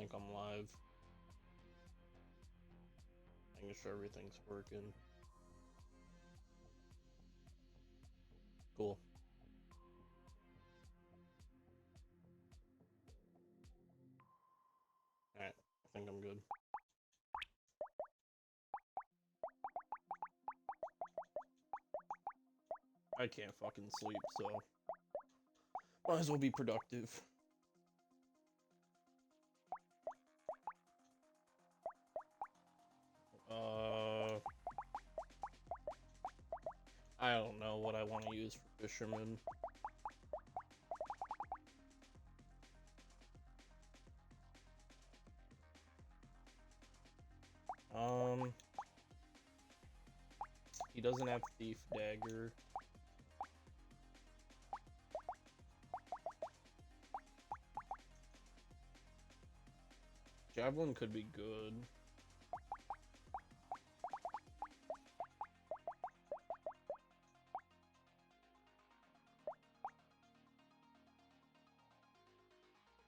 think I'm live. Making sure everything's working. Cool. Alright, I think I'm good. I can't fucking sleep, so might as well be productive. I don't know what I want to use for fisherman. He doesn't have thief dagger. Javelin could be good.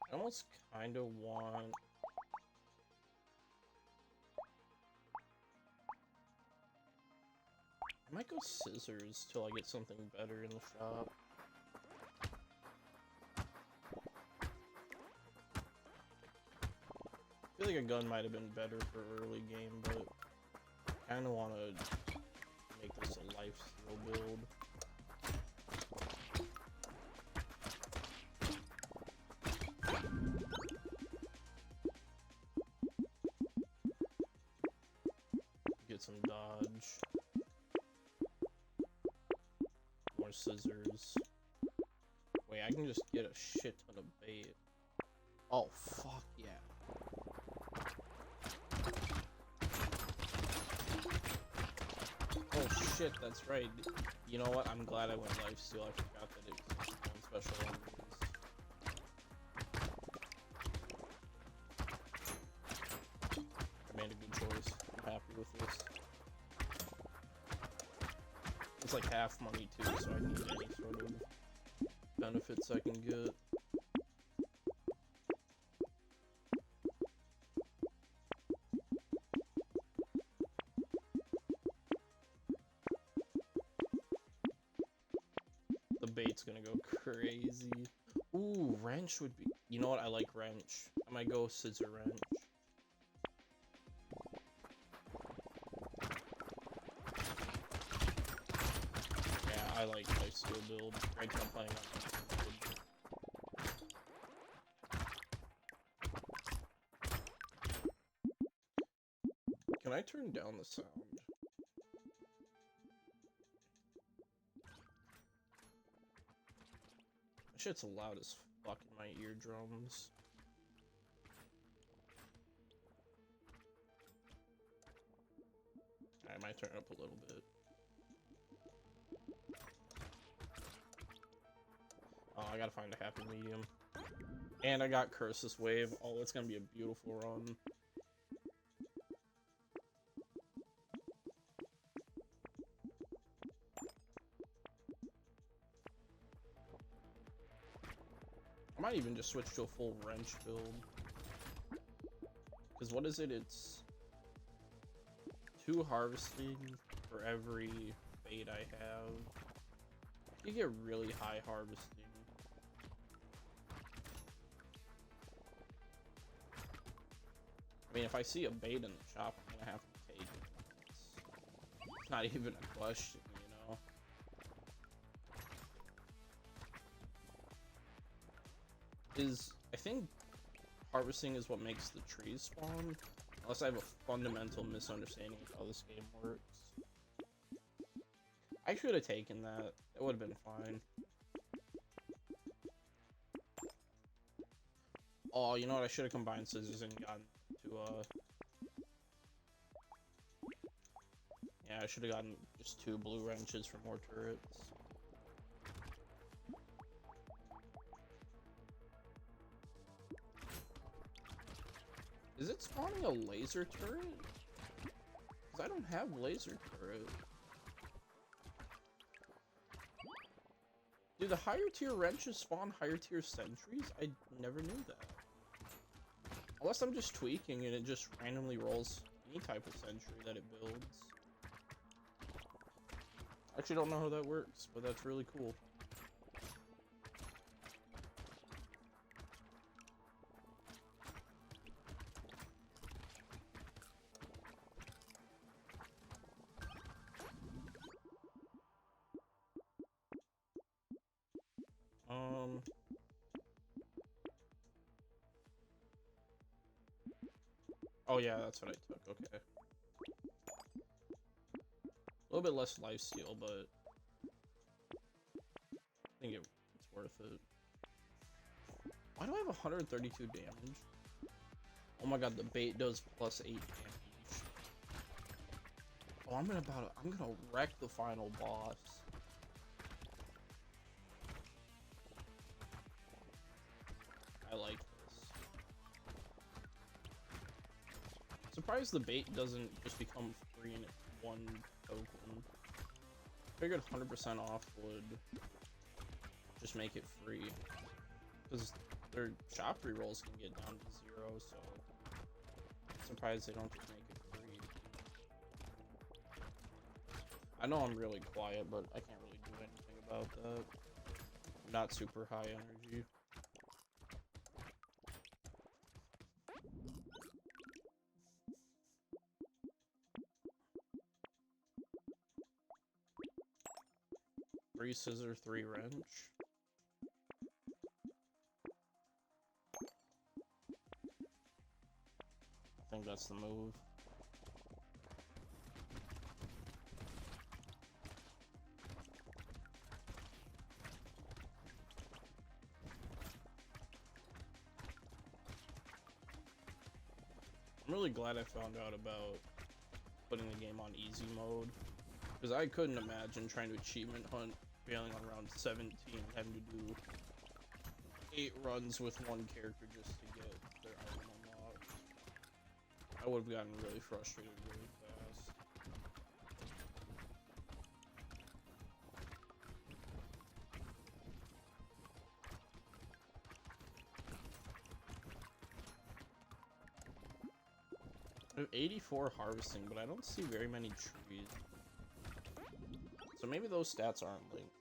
I almost kind of want... I might go scissors till I get something better in the shop. I feel like a gun might have been better for early game, but I kind of want to make this a lifesteal build. Get some dodge. More scissors. Wait, I can just get a shit ton of bait. Oh, fuck yeah. Oh shit, that's right. You know what? I'm glad I went lifesteal. I forgot that it was on special enemies. I made a good choice. I'm happy with this. It's like half money too, so I need any sort of benefits I can get. The bait's gonna go crazy. Ooh, wrench would be... You know what? I like wrench. I might go scissor wrench. Yeah, I like lifesteal build. Right now I'm playing on build. Can I turn down the sound? That shit's loud as fuck in my eardrums. I might turn it up a little bit. Oh, I gotta find a happy medium. And I got Curse this wave. Oh, it's gonna be a beautiful run. I might even just switch to a full wrench build. Because what is it? It's 2 harvesting for every bait I have. You get really high harvesting. I mean, if I see a bait in the shop, I'm gonna have to take it. It's not even a question, you know? I think harvesting is what makes the trees spawn, unless I have a fundamental misunderstanding of how this game works. I should have taken that. It would have been fine. Oh, you know what? I should have combined scissors and gotten to, yeah, I should have gotten just 2 blue wrenches for more turrets. Is it spawning a laser turret? Because I don't have laser turret. Do the higher tier wrenches spawn higher tier sentries? I never knew that. Unless I'm just tweaking and it just randomly rolls any type of century that it builds. I actually don't know how that works, but that's really cool. Oh yeah, that's what I took, okay. A little bit less lifesteal, but I think it's worth it. Why do I have 132 damage? Oh my god, the bait does plus 8 damage. Oh, I'm gonna wreck the final boss. I like this. Surprised the bait doesn't just become free in one token. Figured 100% off would just make it free. Because their shop rerolls can get down to 0, so I'm surprised they don't just make it free. I know I'm really quiet, but I can't really do anything about that. Not super high energy. Three scissor, 3 wrench. I think that's the move. I'm really glad I found out about putting the game on easy mode, because I couldn't imagine trying to achievement hunt failing on round 17 and having to do 8 runs with one character just to get their item unlocked. I would have gotten really frustrated really fast. I have 84 harvesting, but I don't see very many trees. So maybe those stats aren't linked.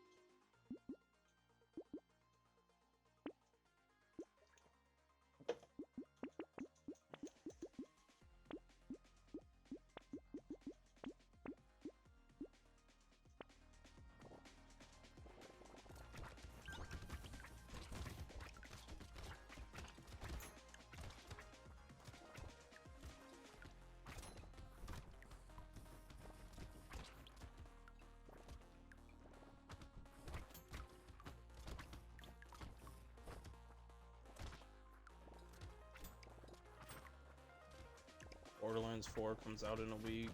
Borderlands 4 comes out in a week.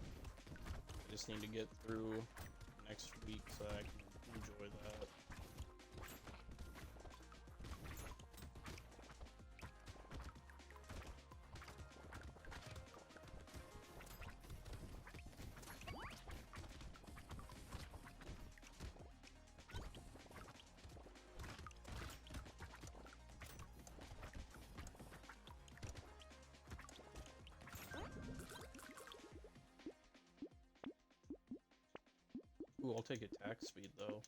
I just need to get through next week so I can enjoy that. Ooh, I'll take attack speed though.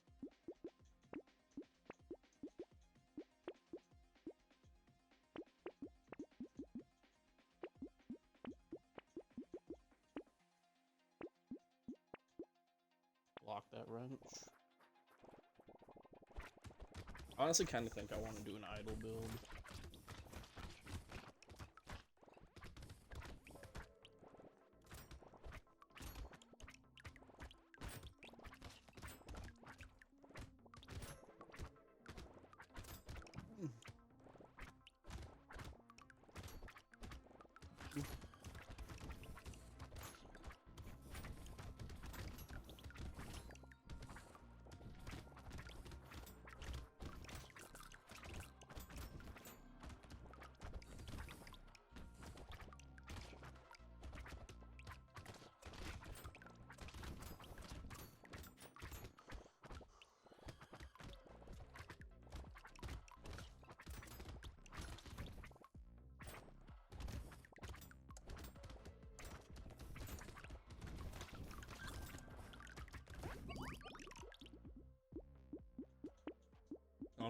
Lock that wrench. I honestly kind of think I want to do an idle build.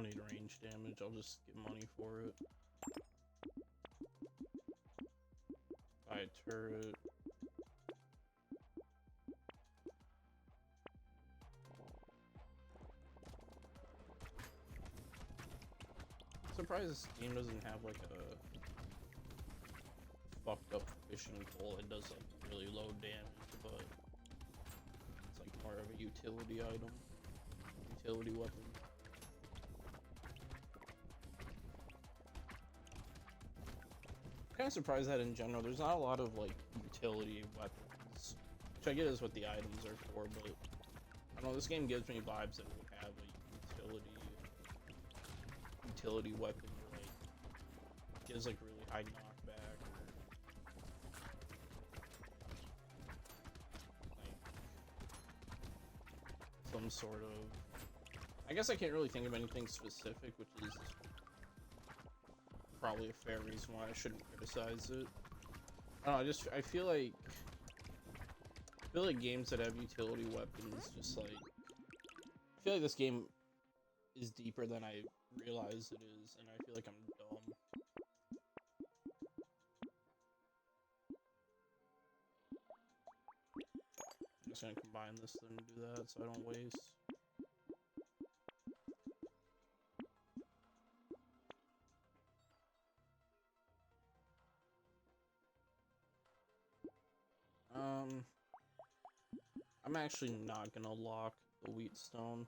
don't need range damage. I'll just get money for it. Buy a turret. Surprised this game doesn't have like a fucked up fishing pole. It does like really low damage, but it's like more of a utility item, utility weapon. Kind of surprised that in general there's not a lot of like utility weapons, which I get is what the items are for, but I don't know, this game gives me vibes that it would have a utility weapon that like gives like really high knockback, or like some sort of, I guess I can't really think of anything specific, which is probably a fair reason why I shouldn't criticize it. I don't know, I feel like games that have utility weapons just like, I feel like this game is deeper than I realize it is, and I feel like I'm dumb. I'm just gonna combine this then and do that so I don't waste. I'm actually not gonna lock the wheatstone.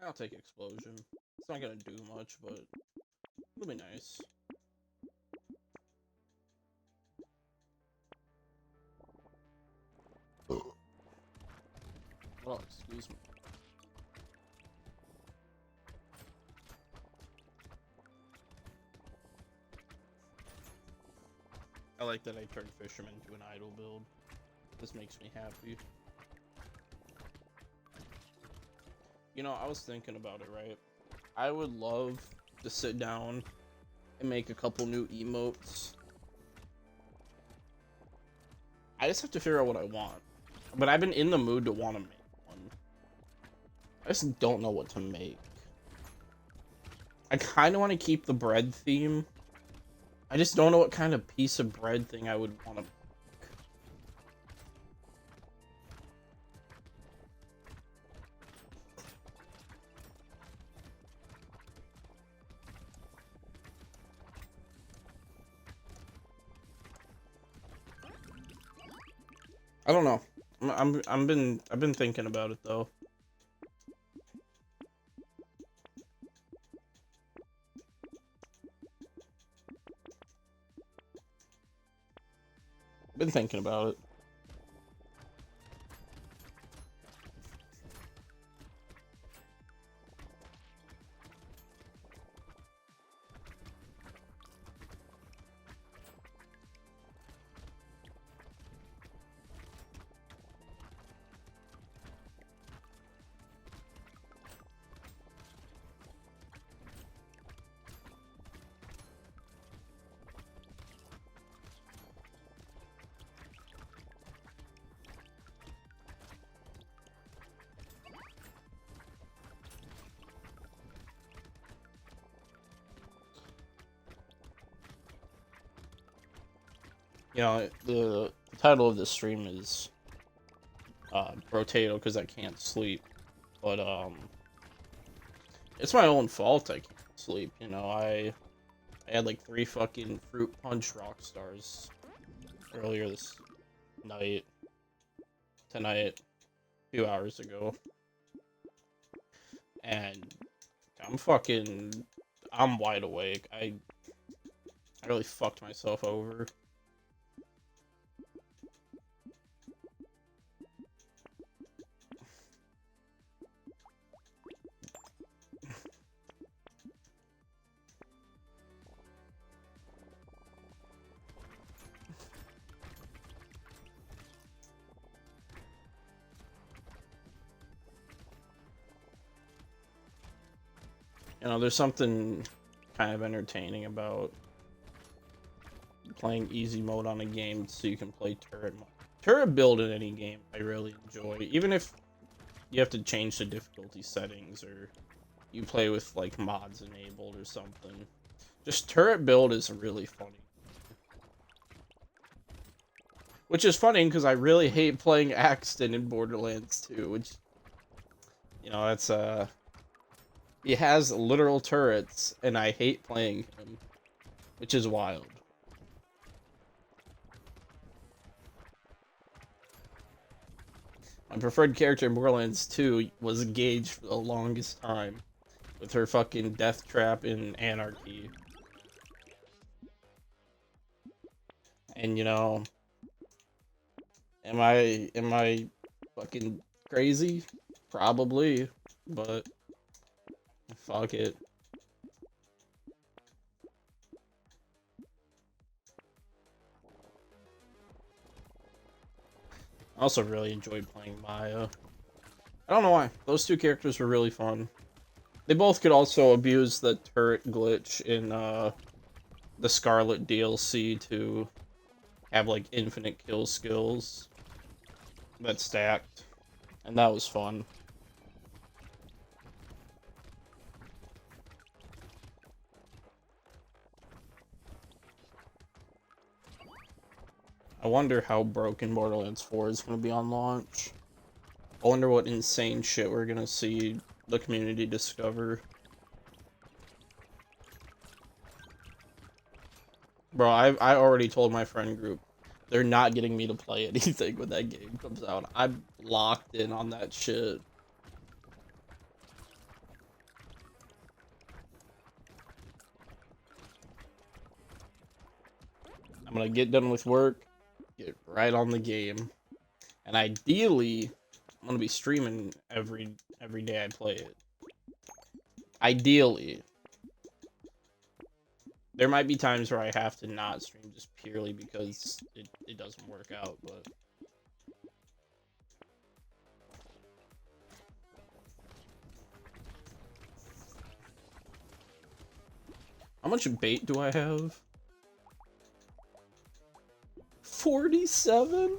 I'll take explosion. It's not gonna do much, but it'll be nice. Oh, excuse me. I like that I turned Fisherman into an idle build. This makes me happy. You know, I was thinking about it, right? I would love to sit down and make a couple new emotes. I just have to figure out what I want. But I've been in the mood to want to make one. I just don't know what to make. I kind of want to keep the bread theme. I just don't know what kind of piece of bread thing I would want to make. I don't know. I've been thinking about it though. Been thinking about it. You know, the title of this stream is brotato because I can't sleep. But It's my own fault I can't sleep, you know, I had like 3 fucking fruit punch rock stars earlier this night, tonight, a few hours ago, and I'm wide awake. I really fucked myself over. You know, there's something kind of entertaining about playing easy mode on a game so you can play turret mode. Turret build in any game I really enjoy, even if you have to change the difficulty settings or you play with like mods enabled or something. Just turret build is really funny. Which is funny because I really hate playing Axton in Borderlands 2, which, you know, that's he has literal turrets and I hate playing him, which is wild. My preferred character in Borderlands 2 was Gage for the longest time, with her fucking death trap in Anarchy. And you know, am I fucking crazy? Probably, but fuck it. I also really enjoyed playing Maya. I don't know why. Those 2 characters were really fun. They both could also abuse the turret glitch in the Scarlet DLC to have like infinite kill skills that stacked, and that was fun. I wonder how broken Borderlands 4 is going to be on launch. I wonder what insane shit we're going to see the community discover. Bro, I already told my friend group they're not getting me to play anything when that game comes out. I'm locked in on that shit. I'm gonna get done with work, get right on the game, and ideally, I'm gonna be streaming every day I play it. Ideally. There might be times where I have to not stream just purely because it doesn't work out, but... How much bait do I have? 47?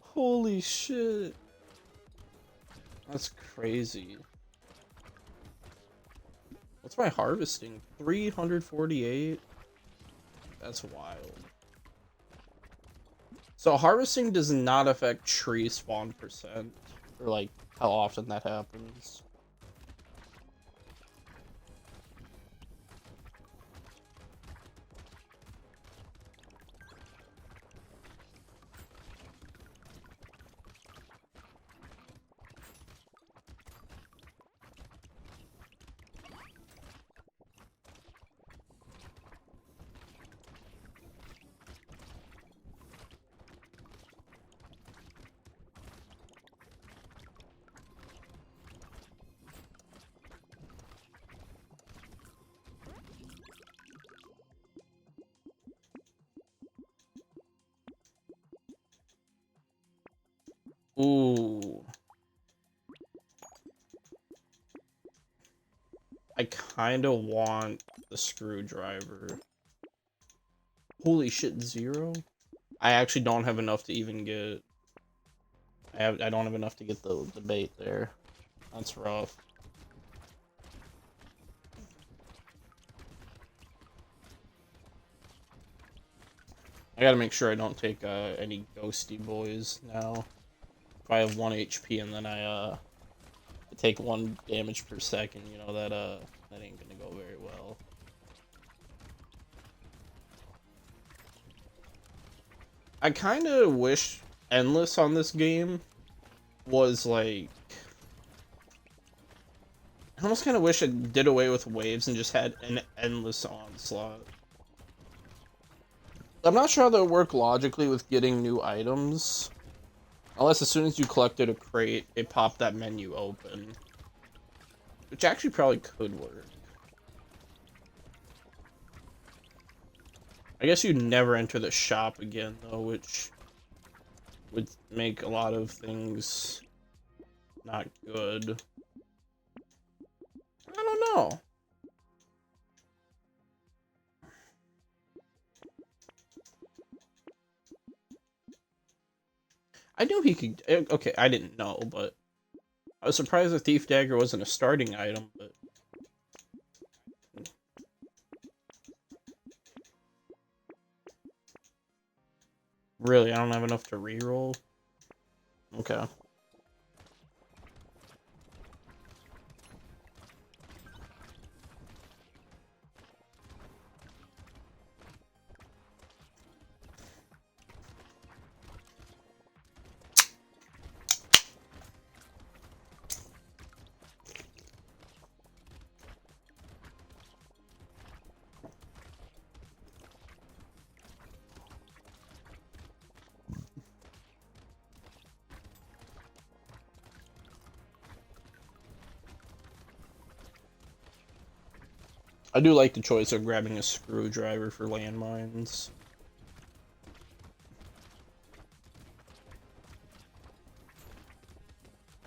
Holy shit. That's crazy. What's my harvesting? 348? That's wild. So harvesting does not affect tree spawn percent, or like how often that happens. Ooh. I kinda want the screwdriver. Holy shit, 0? I actually don't have enough to even get... I don't have enough to get the bait there. That's rough. I gotta make sure I don't take any ghosty boys now. If I have 1 HP and then I take 1 damage per second, you know, that ain't gonna go very well. I kind of wish Endless on this game was like... I almost kind of wish it did away with waves and just had an endless onslaught. I'm not sure how that would work logically with getting new items. Unless as soon as you collected a crate, it popped that menu open. Which actually probably could work. I guess you'd never enter the shop again, though, which would make a lot of things not good. I don't know. I knew he could... Okay, I didn't know, but... I was surprised the Thief Dagger wasn't a starting item, but... Really, I don't have enough to reroll? Okay. I do like the choice of grabbing a screwdriver for landmines.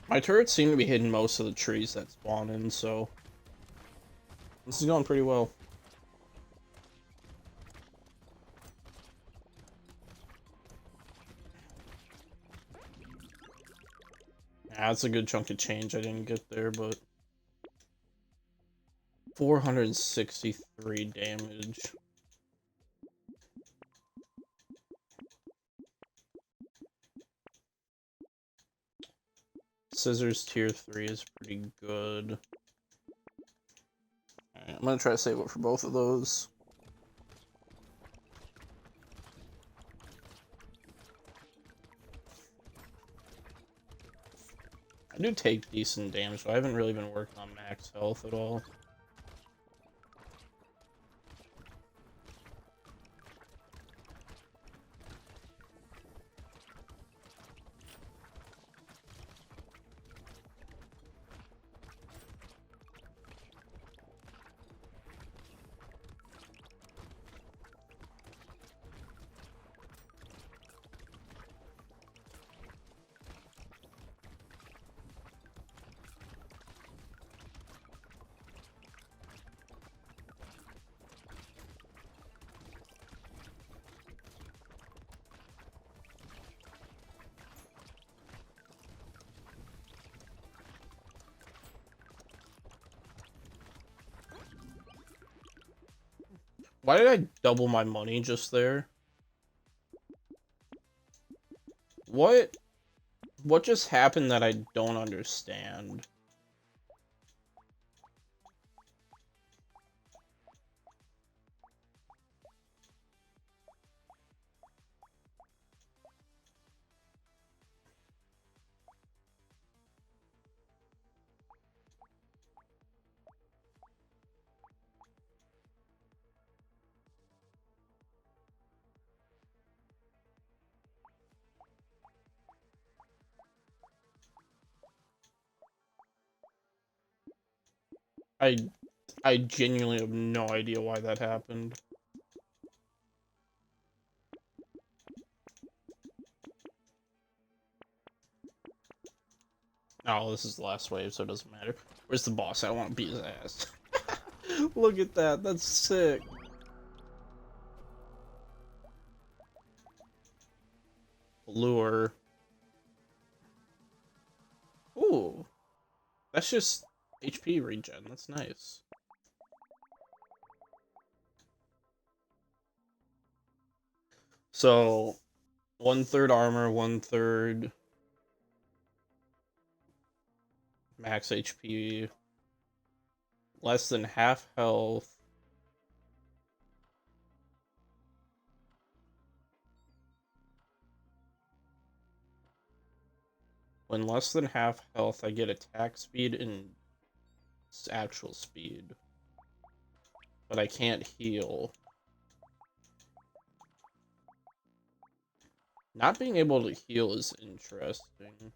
My turrets seem to be hitting most of the trees that spawn in, so... This is going pretty well. Yeah, that's a good chunk of change I didn't get there, but... 463 damage. Scissors tier 3 is pretty good. Alright, I'm gonna try to save up for both of those. I do take decent damage, so I haven't really been working on max health at all. Why did I double my money just there? What just happened that I don't understand? I I genuinely have no idea why that happened. Oh, this is the last wave, so it doesn't matter. Where's the boss? I want to beat his ass. Look at that. That's sick. Lure. Ooh. That's just HP regen. That's nice. So, 1/3 armor, 1/3 max HP, less than half health. When less than half health, I get attack speed and actual speed. But I can't heal. Not being able to heal is interesting.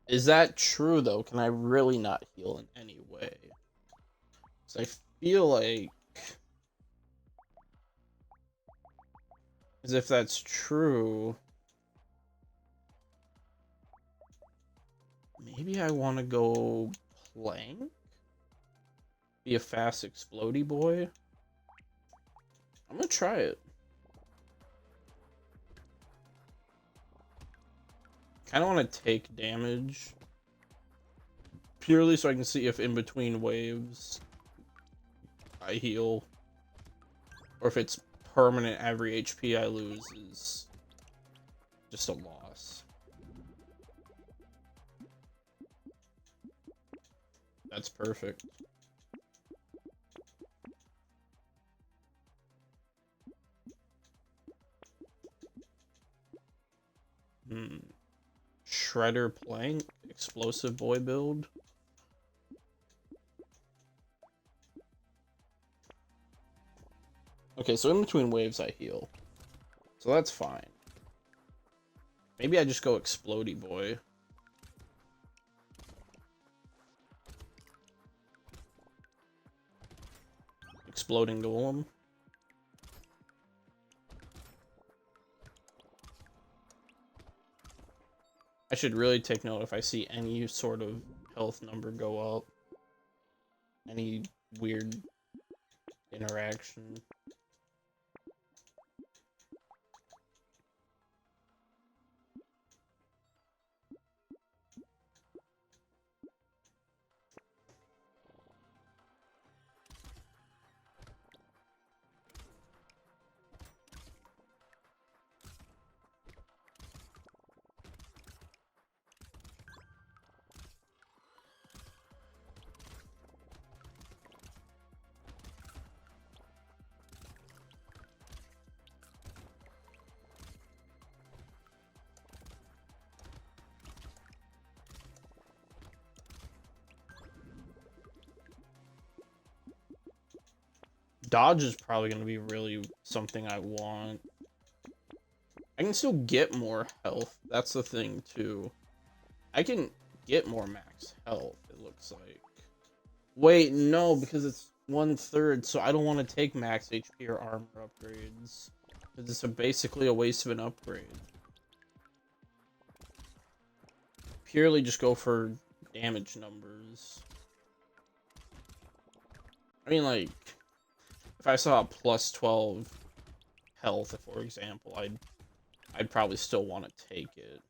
Is that true, though? Can I really not heal in any way? Because I feel like... as if that's true... maybe I want to go plank? Be a fast explodey boy? I'm gonna try it. Kind of want to take damage. Purely so I can see if in between waves I heal. Or if it's permanent, every HP I lose is just a loss. That's perfect. Shredder plank, explosive boy build. Okay, so in between waves I heal. So that's fine. Maybe I just go explodey boy. Exploding golem. I should really take note if I see any sort of health number go up. Any weird interaction. Dodge is probably going to be really something I want. I can still get more health. That's the thing, too. I can get more max health, it looks like. Wait, no, because it's 1/3, so I don't want to take max HP or armor upgrades. Because it's basically a waste of an upgrade. Purely just go for damage numbers. I mean, like... if I saw a plus 12 health, for example, I'd probably still want to take it.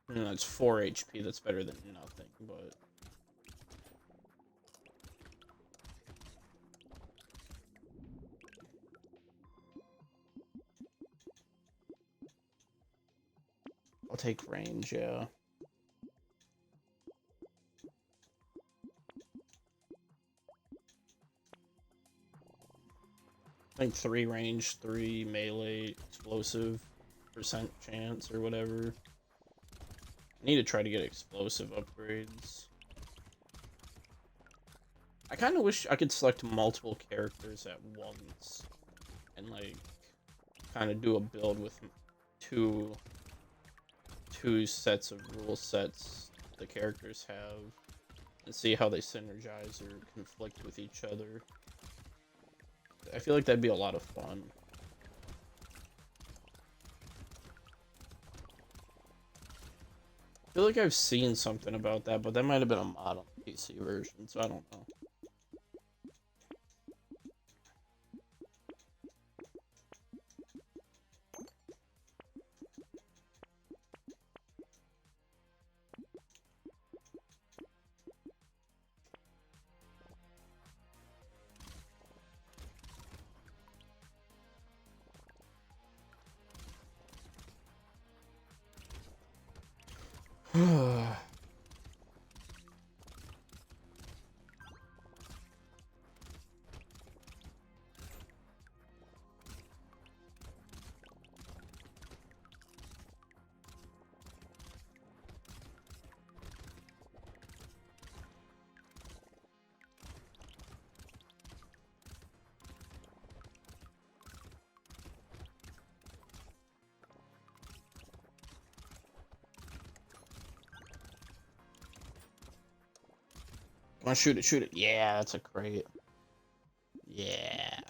I mean, that's 4 HP, that's better than nothing, but... I'll take range, yeah. I think 3 range, 3 melee, explosive, percent chance, or whatever. I need to try to get explosive upgrades. I kind of wish I could select multiple characters at once. And, like, kind of do a build with two sets of rule sets the characters have. And see how they synergize or conflict with each other. I feel like that'd be a lot of fun. I feel like I've seen something about that, but that might have been a mod on the PC version, so I don't know. Come on, shoot it, shoot it. Yeah, that's a crate. Yeah.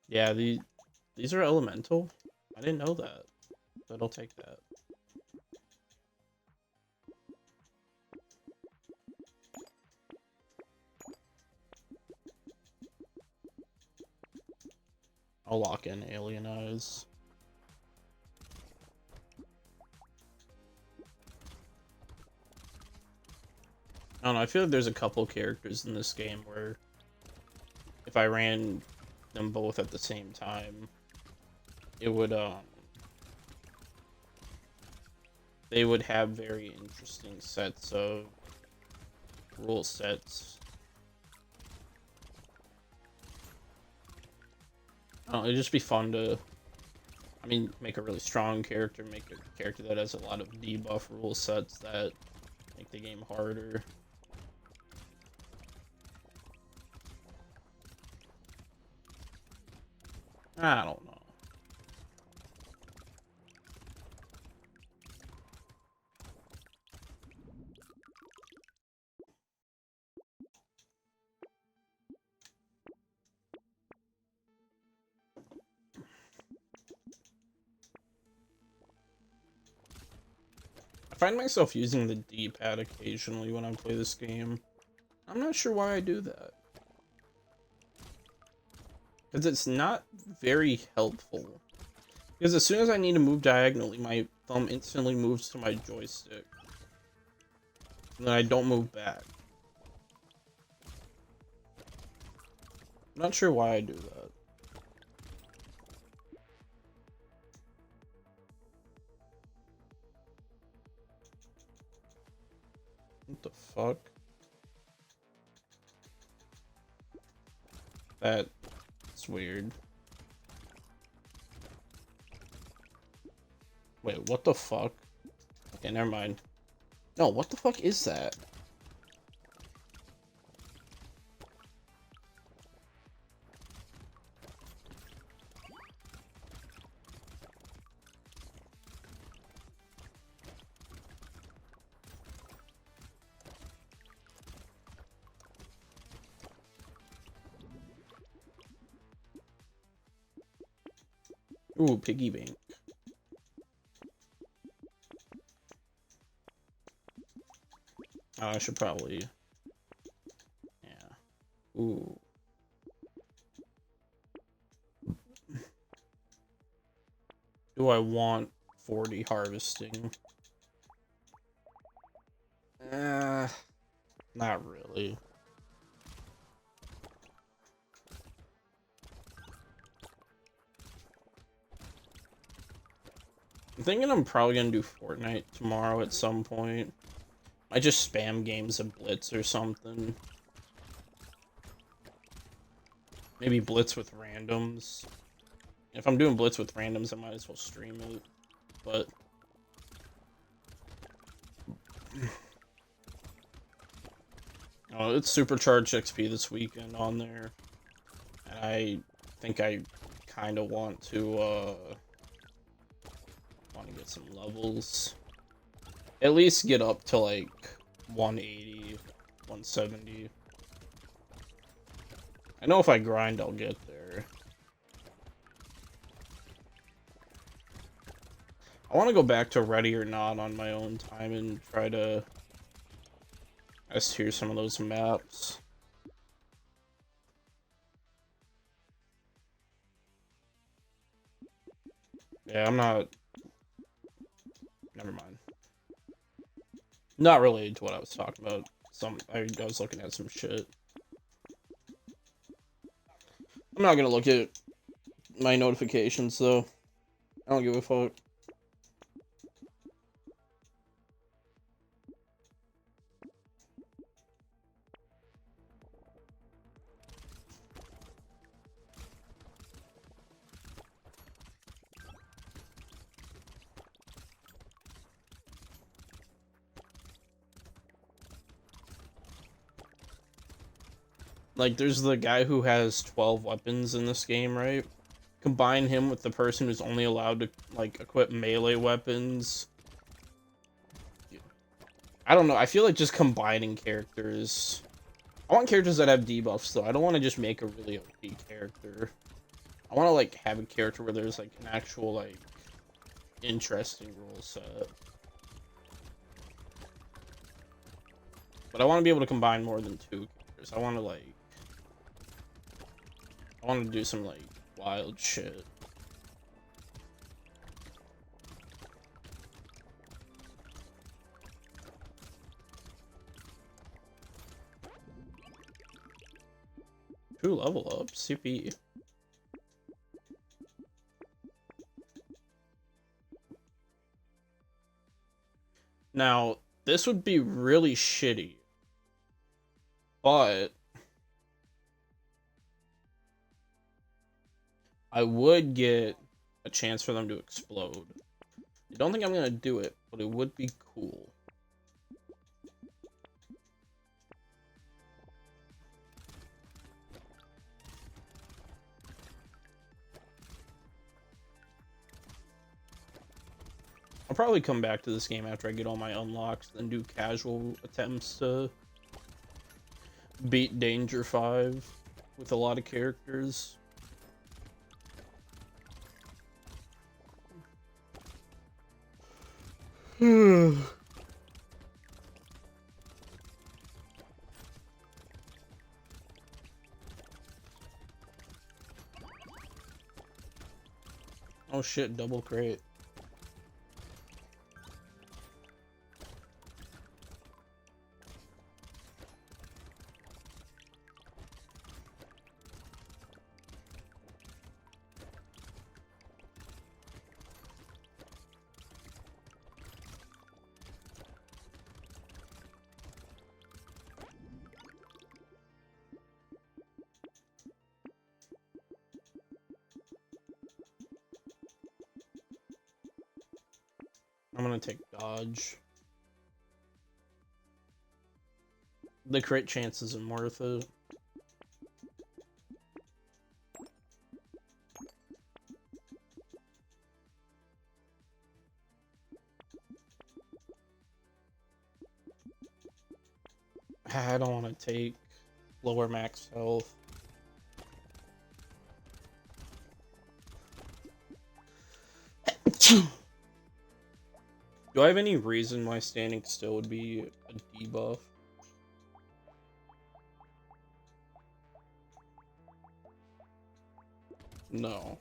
Yeah, these are elemental. I didn't know that, but I'll take that. I'll lock in Alien Eyes. I don't know, I feel like there's a couple characters in this game where if I ran them both at the same time, it would, they would have very interesting sets of rule sets. I don't know, it'd just be fun to, I mean, make a really strong character, make a character that has a lot of debuff rule sets that make the game harder. I don't know. I find myself using the D-pad occasionally when I play this game. I'm not sure why I do that. Because it's not very helpful. Because as soon as I need to move diagonally, my thumb instantly moves to my joystick. And then I don't move back. I'm not sure why I do that. What the fuck? That's weird. Wait, what the fuck? Okay, never mind. No, what the fuck is that? Ooh, piggy bank. Oh, I should probably... Yeah. Ooh. Do I want 40 harvesting? Not really. I'm thinking I'm probably gonna do Fortnite tomorrow at some point. I just spam games of Blitz or something. Maybe Blitz with randoms. If I'm doing Blitz with randoms, I might as well stream it. But... Oh, it's Supercharged XP this weekend on there. And I think I kind of want to get some levels. At least get up to like 180, 170. I know if I grind, I'll get there. I want to go back to Ready or Not on my own time and try to S-tier some of those maps. Yeah, I'm not... Never mind. Not related to what I was talking about. I was looking at some shit. I'm not gonna look at my notifications, though. I don't give a fuck. Like, there's the guy who has 12 weapons in this game, right? Combine him with the person who's only allowed to, like, equip melee weapons. I don't know. I feel like just combining characters. I want characters that have debuffs, though. I don't want to just make a really OP character. I want to, like, have a character where there's, like, an actual, like, interesting rule set. But I want to be able to combine more than 2 characters. I want to, like... I want to do some, like, wild shit. Two level up, CP. Now, this would be really shitty. But I would get a chance for them to explode. I don't think I'm gonna do it, but it would be cool. I'll probably come back to this game after I get all my unlocks, then do casual attempts to beat Danger 5 with a lot of characters. Oh shit, double crate. I'm gonna take dodge. The crit chance isn't worth it. I don't want to take lower max health. Do I have any reason why standing still would be a debuff? No.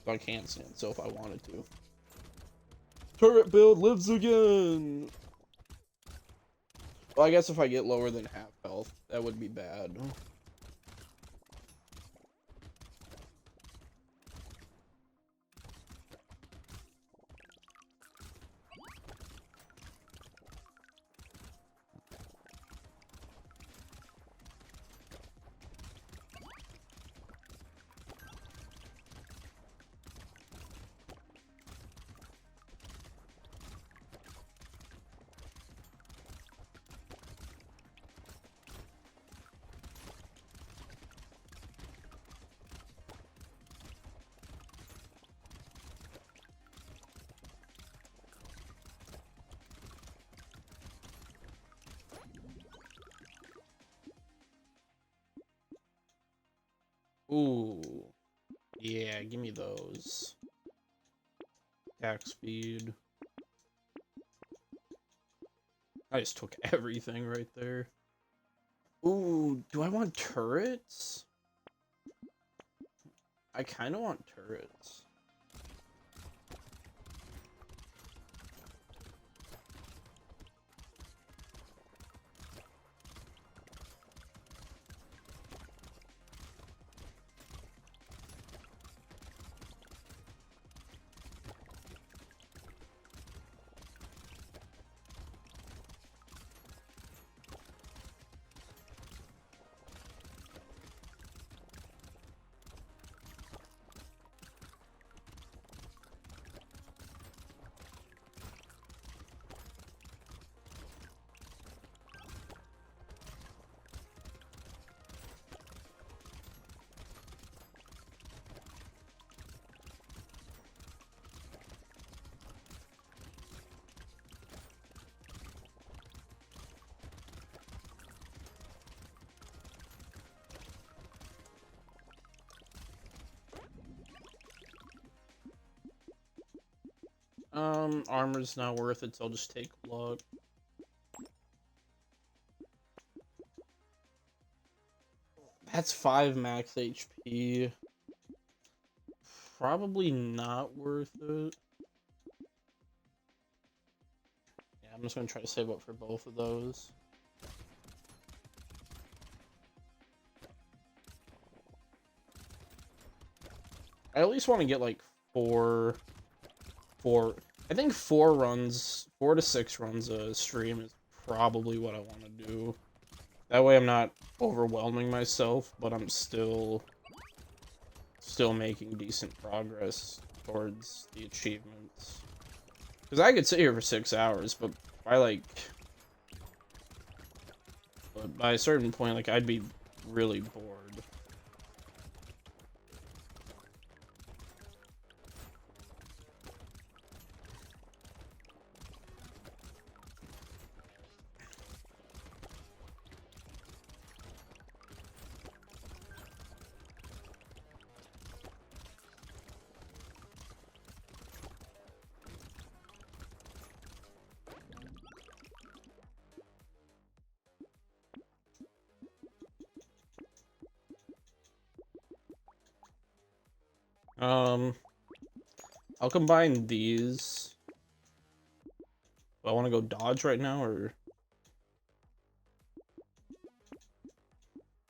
I can't stand still if I wanted to. Turret build lives again! Well, I guess if I get lower than half health, that would be bad. Ooh. Yeah, give me those. Attack speed. I just took everything right there. Ooh, do I want turrets? I kind of want turrets. Armor's not worth it, so I'll just take luck. That's 5 max HP. Probably not worth it. Yeah, I'm just gonna try to save up for both of those. I at least want to get like four. I think 4 to 6 runs a stream is probably what I want to do. That way I'm not overwhelming myself, but I'm still making decent progress towards the achievements. Because I could sit here for 6 hours, but by a certain point, like, I'd be really bored. I'll combine these. Do I want to go dodge right now, or...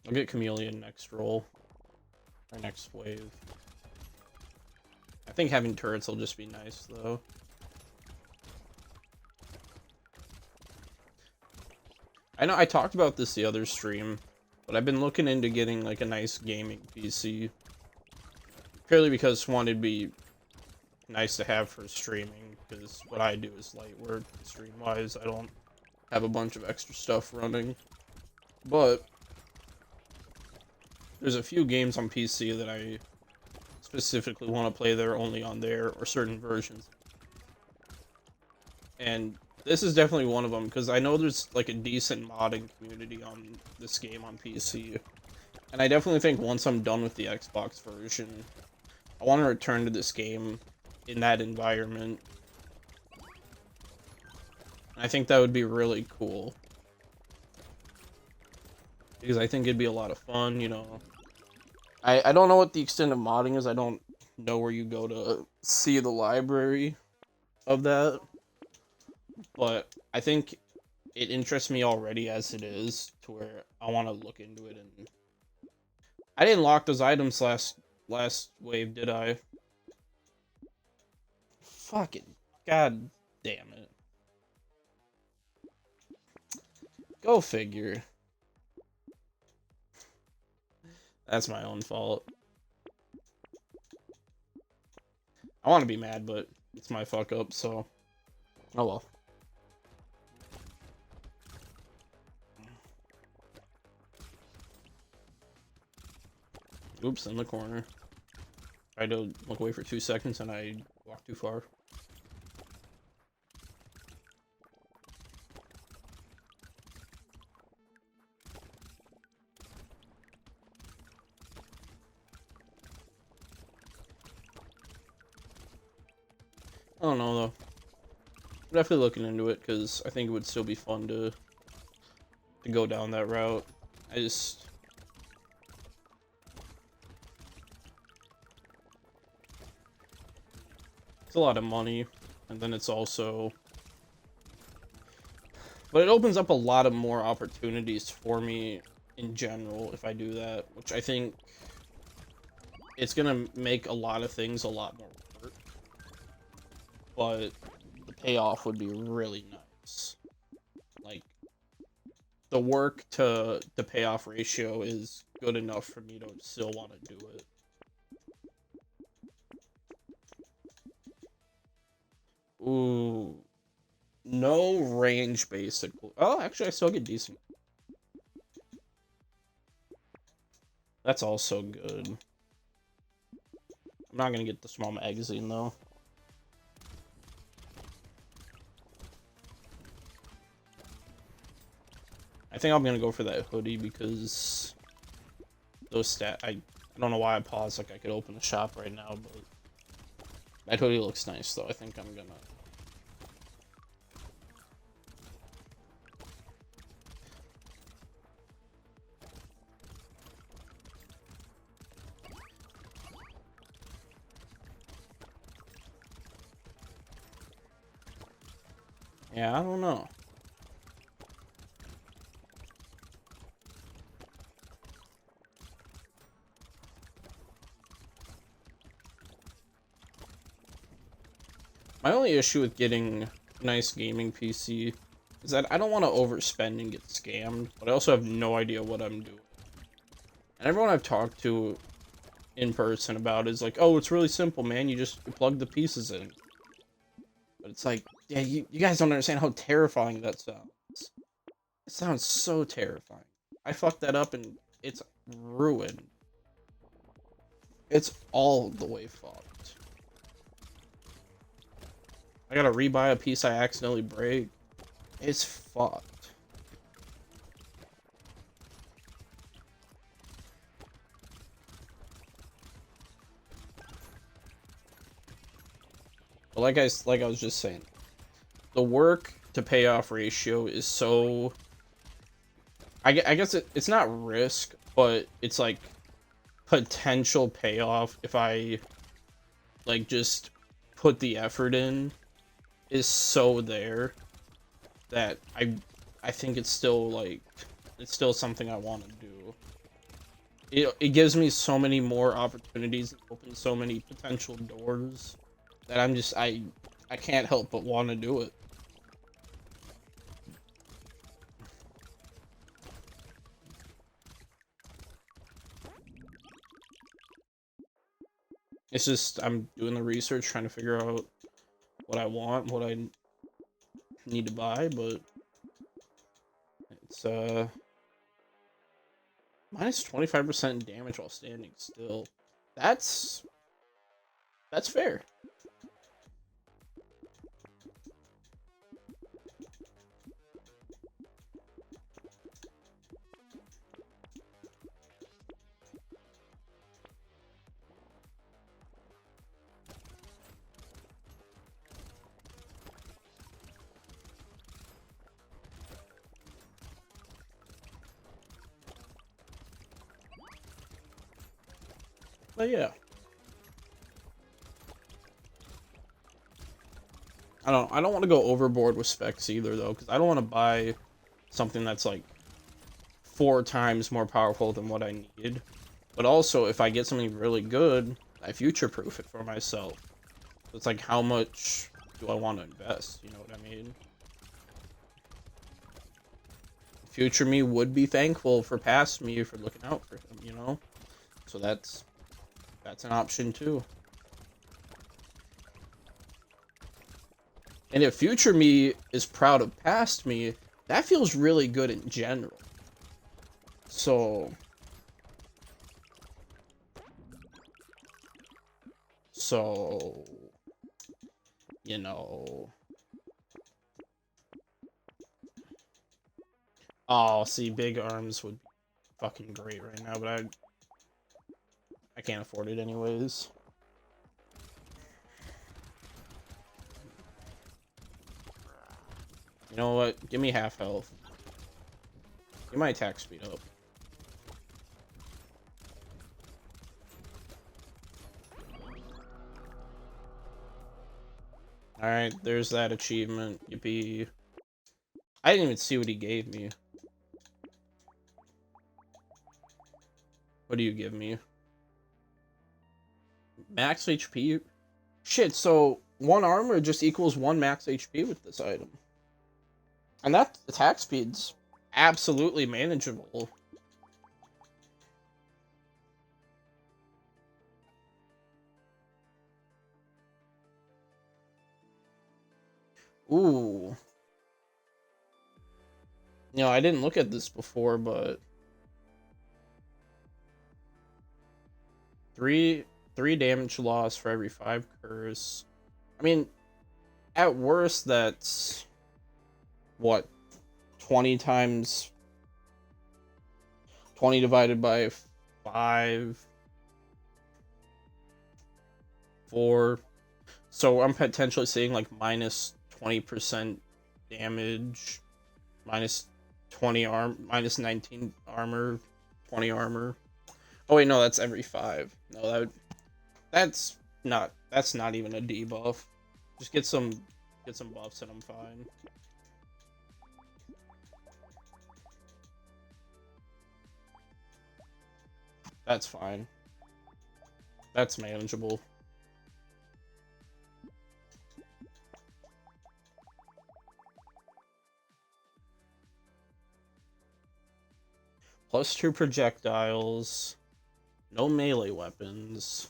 I'll get Chameleon next roll. Or next wave. I think having turrets will just be nice, though. I know I talked about this the other stream, but I've been looking into getting, like, a nice gaming PC. Purely because, one, it'd be nice to have for streaming, because what I do is light work, stream-wise. I don't have a bunch of extra stuff running. But there's a few games on PC that I specifically want to play that are only on there, or certain versions. And this is definitely one of them, because I know there's, like, a decent modding community on this game on PC. And I definitely think once I'm done with the Xbox version, I want to return to this game in that environment. I think that would be really cool. Because I think it'd be a lot of fun, you know. I don't know what the extent of modding is. I don't know where you go to see the library of that. But I think it interests me already as it is, to where I want to look into it. And I didn't lock those items last wave, did I? Fucking god damn it. Go figure. That's my own fault. I want to be mad, but it's my fuck up, so... Oh well. Oops, in the corner. Tried to look away for 2 seconds and I walked too far. I don't know, though. I'm definitely looking into it, because I think it would still be fun to go down that route. It's a lot of money, and then it's also... But it opens up a lot of more opportunities for me in general if I do that, which I think it's gonna make a lot of things a lot more work. But the payoff would be really nice. Like, the work to the payoff ratio is good enough for me to still want to do it. Ooh. No range, basically. Oh, actually, I still get decent. That's also good. I'm not gonna get the small magazine, though. I think I'm gonna go for that hoodie, because those I don't know why I paused. Like, I could open the shop right now, but that hoodie looks nice, though. I think I'm gonna Yeah, I don't know. My only issue with getting a nice gaming PC is that I don't want to overspend and get scammed, but I also have no idea what I'm doing. And everyone I've talked to in person about is like, oh, it's really simple, man. You just plug the pieces in. But it's like, yeah, you guys don't understand how terrifying that sounds. It sounds so terrifying. I fucked that up and it's ruined. It's all the way fucked. I gotta rebuy a piece I accidentally break. It's fucked. But like I was just saying, the work to payoff ratio is so. I guess it's not risk, but it's like potential payoff if I like just put the effort in is so there that I think it's still like it's still something I want to do. It gives me so many more opportunities and opens so many potential doors that I can't help but want to do it. It's just I'm doing the research trying to figure out what I want, what I need to buy, but it's minus 25% damage while standing still. That's that's fair. But yeah. I don't want to go overboard with specs either though, because I don't want to buy something that's like 4 times more powerful than what I need. But also, if I get something really good, I future-proof it for myself. So it's like, how much do I want to invest? You know what I mean? Future me would be thankful for past me for looking out for him, you know? So that's an option too. And if future me is proud of past me, that feels really good in general. So so you know, oh, see, big arms would be fucking great right now, but I can't afford it anyways. You know what? Give me half health. Get my attack speed up. Alright, there's that achievement. Yippee. I didn't even see what he gave me. What do you give me? Max HP? Shit, so 1 armor just equals 1 max HP with this item. And that attack speed's absolutely manageable. Ooh. You know, I didn't look at this before, but three damage loss for every 5 curse. I mean, at worst, that's what, 20 times 20 divided by 5, 4. So I'm potentially seeing like minus 20% damage, minus 20 minus 19 armor, 20 armor. Oh wait, no, that's every 5. No, that's not even a debuff. Just get some buffs and I'm fine. That's fine. That's manageable. +2 projectiles. No melee weapons.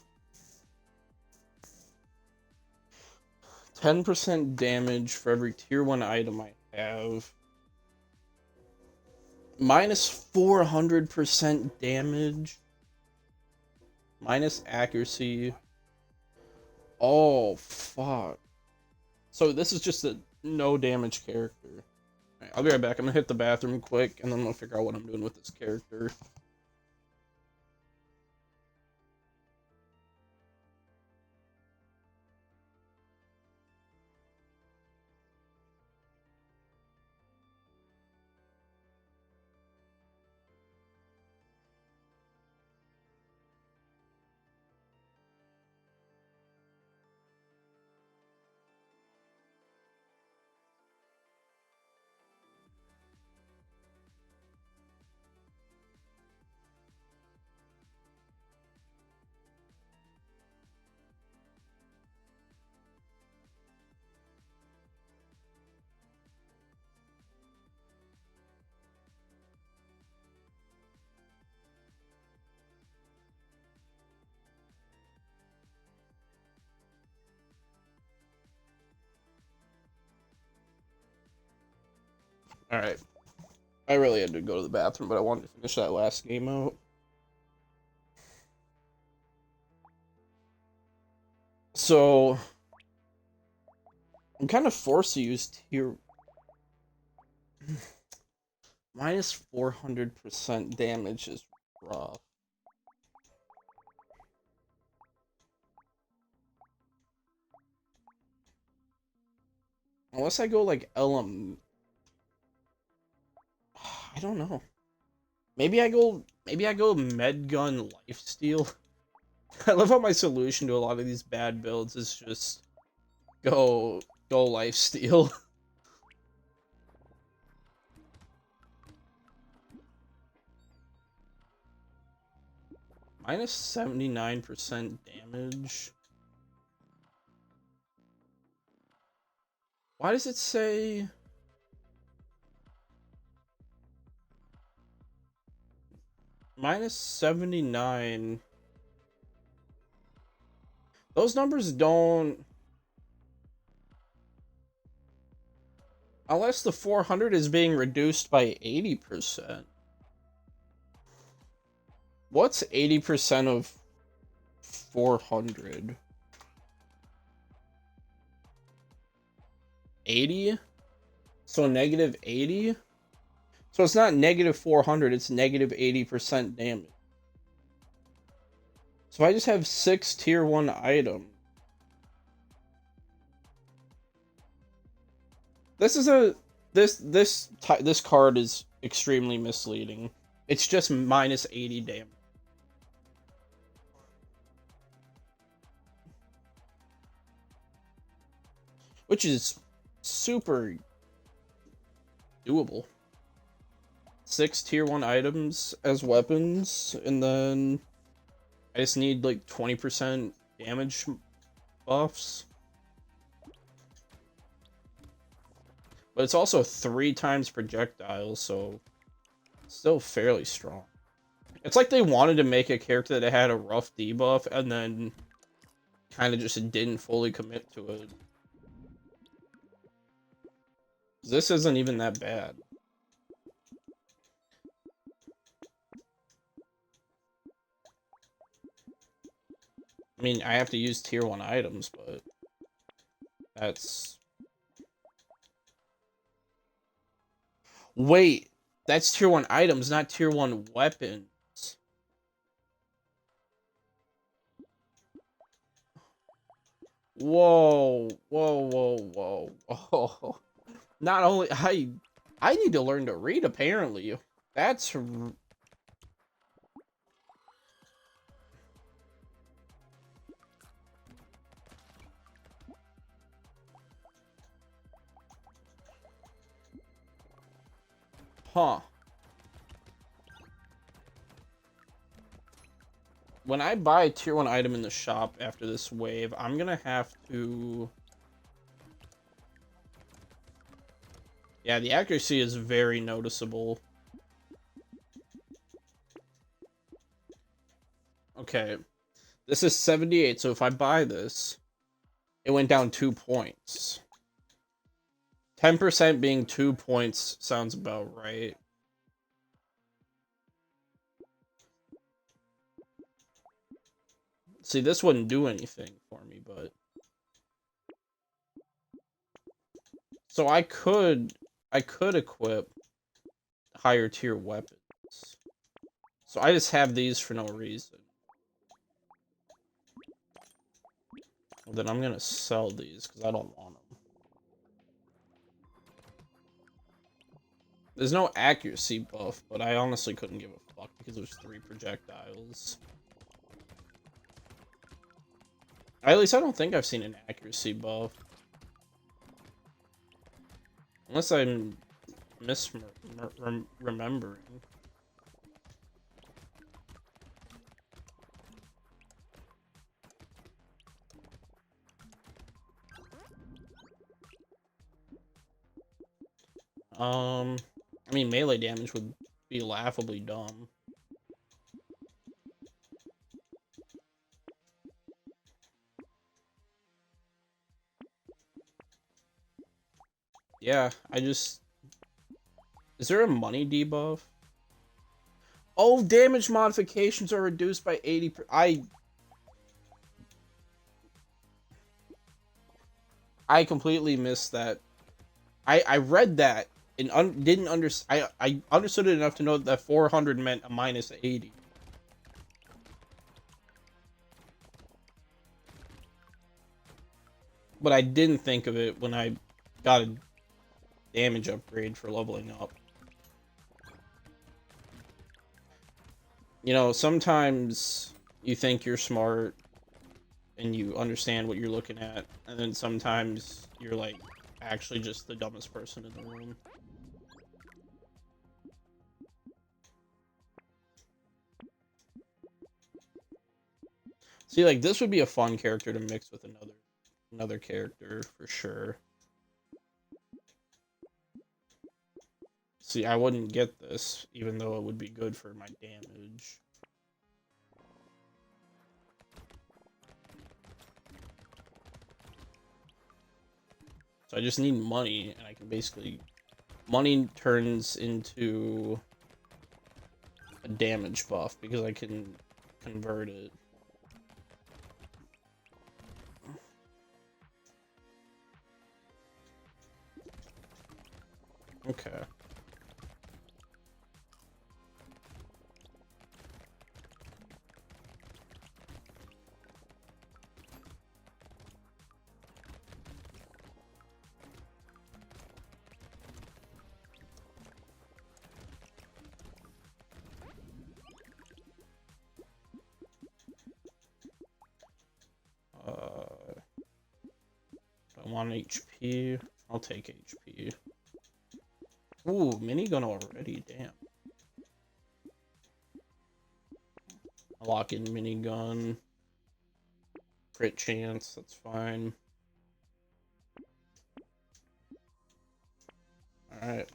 10% damage for every tier 1 item I have. Minus 400% damage. Minus accuracy. Oh, fuck. So this is just a no damage character. Right, I'll be right back. I'm gonna hit the bathroom quick, and then I'm gonna figure out what I'm doing with this character. Alright. I really had to go to the bathroom, but I wanted to finish that last game out. So, I'm kind of forced to use tier... Minus 400% damage is rough. Unless I go like I don't know. Maybe I go Medgun Lifesteal. I love how my solution to a lot of these bad builds is just go Lifesteal. Minus 79% damage. Why does it say... Minus 79. Those numbers don't... Unless the 400 is being reduced by 80%. What's 80% of 400? 80? So negative 80? So it's not negative 400, it's negative 80% damage. So I just have 6 tier 1 items. This is this card is extremely misleading. It's just minus 80 damage. Which is super doable. 6 tier 1 items as weapons, and then I just need like 20% damage buffs. But it's also 3 times projectiles, so still fairly strong. It's like they wanted to make a character that had a rough debuff and then kind of just didn't fully commit to it. This isn't even that bad. I mean, I have to use tier 1 items, but that's... Wait, that's tier 1 items, not tier 1 weapons. Whoa, whoa, whoa, whoa. Oh. Not only... I need to learn to read, apparently. That's... Huh. when I buy a tier 1 item in the shop after this wave, I'm gonna have to... Yeah, the accuracy is very noticeable. Okay, this is 78, so if I buy this, it went down 2 points. 10% being 2 points sounds about right. See, this wouldn't do anything for me, but... So I could equip higher tier weapons. So I just have these for no reason. Well, then I'm gonna sell these because I don't want them. There's no accuracy buff, but I honestly couldn't give a fuck because it was 3 projectiles. At least I don't think I've seen an accuracy buff. Unless I'm remembering. I mean, melee damage would be laughably dumb. Yeah, I just... Is there a money debuff? Oh, damage modifications are reduced by 80%. I completely missed that. I read that and didn't understand. I understood it enough to know that 400 meant a minus 80. But I didn't think of it when I got a damage upgrade for leveling up. You know, sometimes you think you're smart and you understand what you're looking at, and then sometimes you're like actually just the dumbest person in the room. See, like, this would be a fun character to mix with another character for sure. See, I wouldn't get this, even though it would be good for my damage. So I just need money, and I can basically... Money turns into a damage buff, because I can convert it. Okay. I want HP. I'll take HP. Ooh, minigun already, damn. I'll lock in minigun. Crit chance, that's fine. Alright.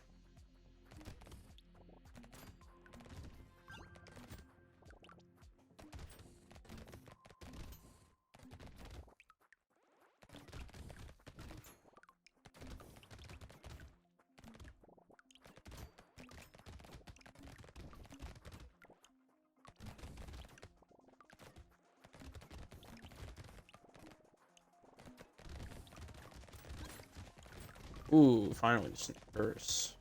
Ooh, finally just a burst.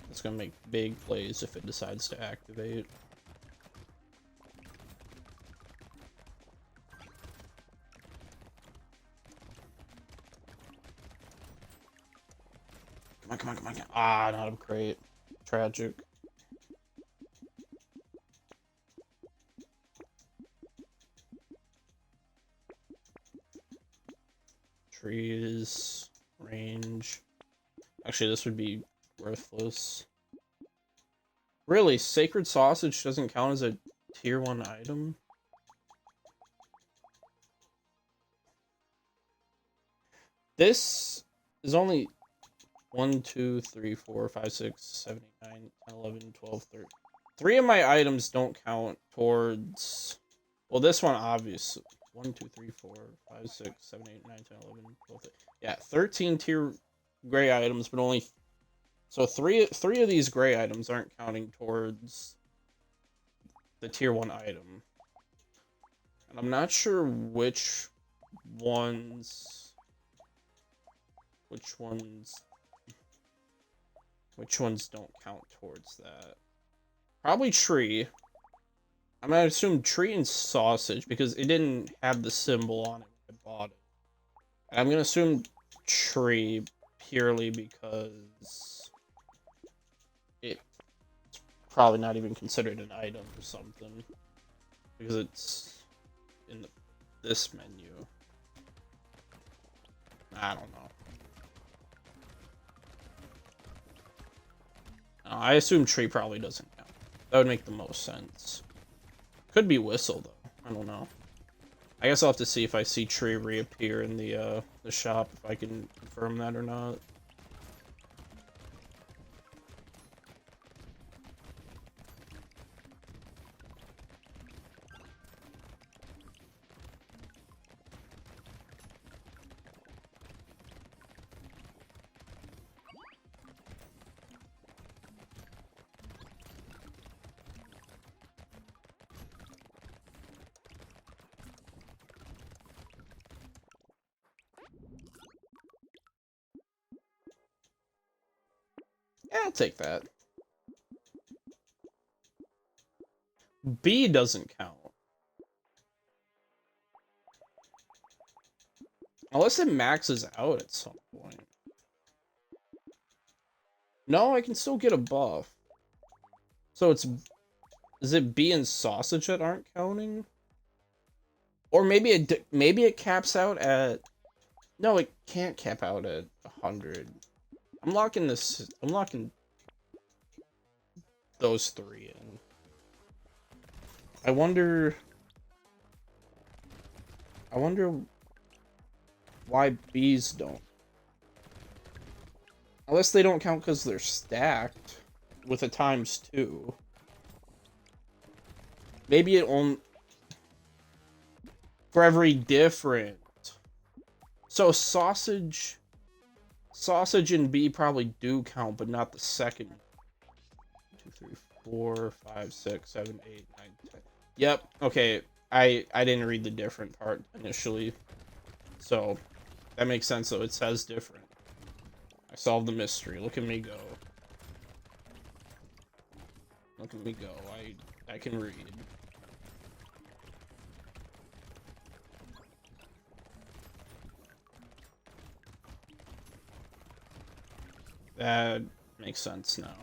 It's gonna make big plays if it decides to activate. Come on, come on, come on, come on. Ah, not a crate. Tragic. Trees, range. Actually, this would be worthless. Really, sacred sausage doesn't count as a tier 1 item? This is only 1, 2, 3, 4, 5, 6, 7, 8, 9, 10, 11, 12, 13. 3 of my items don't count towards. Well, this one obviously. 1, 2, 3, 4, 5, 6, 7, 8, 9, 10, 11, 12. 13. Yeah, 13 tier gray items, but only. So three of these gray items aren't counting towards the tier 1 item. And I'm not sure which ones. Which ones don't count towards that. Probably tree. I'm gonna assume tree and sausage because it didn't have the symbol on it when I bought it. And I'm gonna assume tree purely because it's probably not even considered an item or something. Because it's in this menu. I don't know. I assume tree probably doesn't count. That would make the most sense. Could be whistle though. I don't know. I guess I'll have to see if I see tree reappear in the shop, if I can confirm that or not. Yeah, I'll take that. B doesn't count. Unless it maxes out at some point. No, I can still get a buff. So is it B and sausage that aren't counting? Or maybe it caps out at. No, it can't cap out at 100. I'm locking those 3 in. I wonder why B's don't. Unless they don't count because they're stacked with a ×2. Maybe it only for every different. So sausage and B probably do count, but not the second. 2, 3, 4, 5, 6, 7, 8, 9, 10. Yep. Okay. I didn't read the different part initially, so that makes sense. Though it says different. I solved the mystery. Look at me go. Look at me go. I can read. That makes sense now.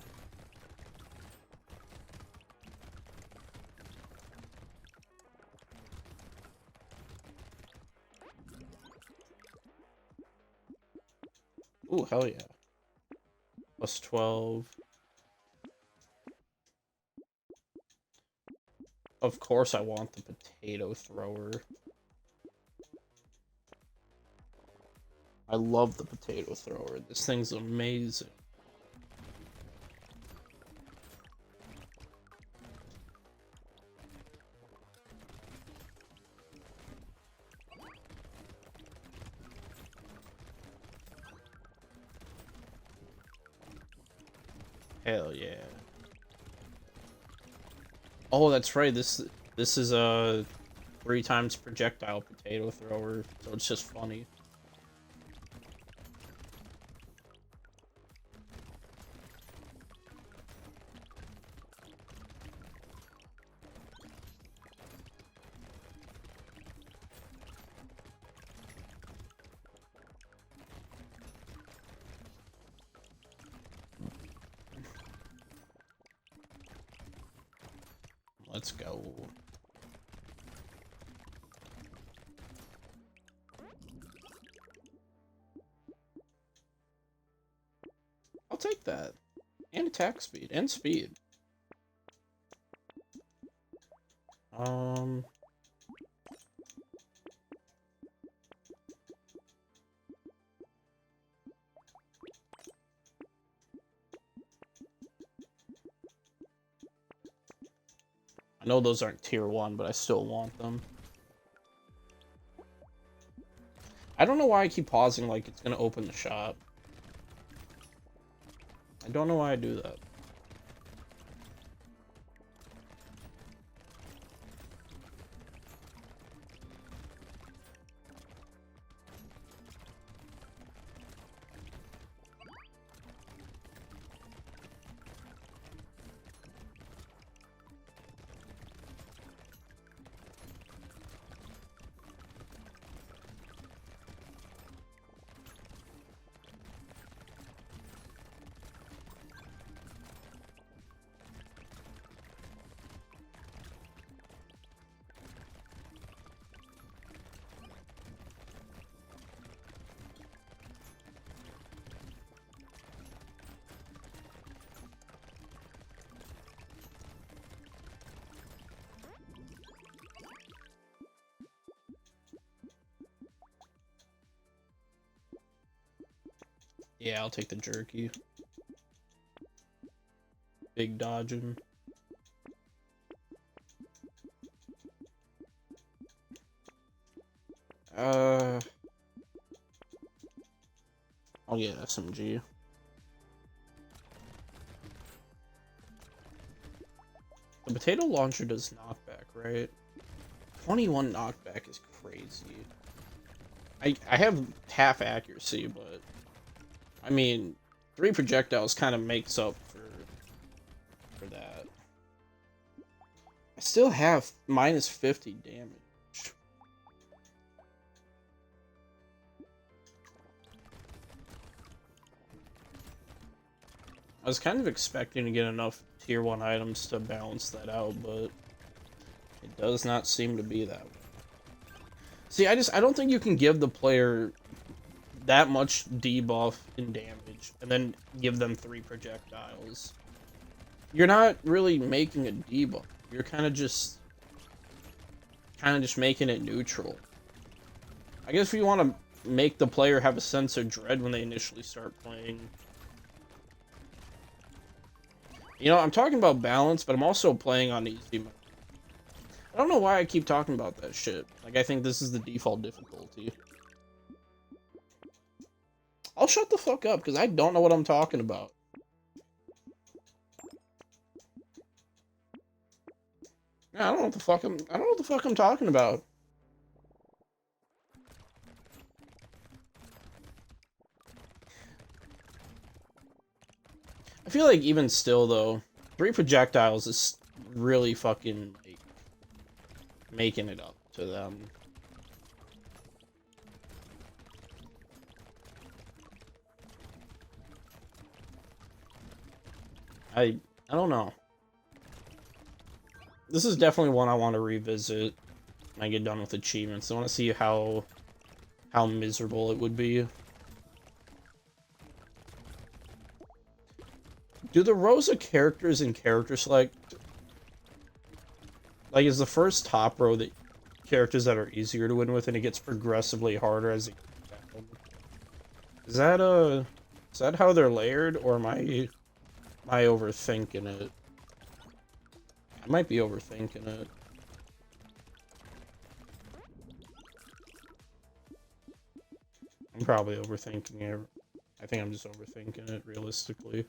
Ooh, hell yeah. Plus 12. Of course I want the potato thrower. I love the potato thrower. This thing's amazing. Hell yeah. Oh, that's right. This is a 3 times projectile potato thrower, so it's just funny. Let's go. I'll take that. And attack speed. And speed. I know those aren't tier 1, but I still want them. I don't know why I keep pausing like it's gonna open the shop. I don't know why I do that. Yeah, I'll take the jerky. Big dodging. I'll get SMG. The potato launcher does knockback, right? 21 knockback is crazy. I have half accuracy, but I mean, 3 projectiles kind of makes up for that. I still have minus 50 damage. I was kind of expecting to get enough tier 1 items to balance that out, but it does not seem to be that way. See, I don't think you can give the player that much debuff in damage and then give them 3 projectiles. You're not really making a debuff. You're kind of just making it neutral. I guess if you want to make the player have a sense of dread when they initially start playing. You know, I'm talking about balance, but I'm also playing on easy mode. I don't know why I keep talking about that shit. Like, I think this is the default difficulty. I'll shut the fuck up, because I don't know what I'm talking about. I don't know what the fuck I'm talking about. I feel like even still, though, 3 projectiles is really fucking, like, making it up to them. I don't know. This is definitely one I want to revisit when I get done with achievements. I want to see how miserable it would be. Do the rows of characters in character select, like, is the first top row the characters that are easier to win with, and it gets progressively harder as it goes down? Is that how they're layered, or am I overthinking it? I might be overthinking it. I'm probably overthinking it. I think I'm just overthinking it, realistically.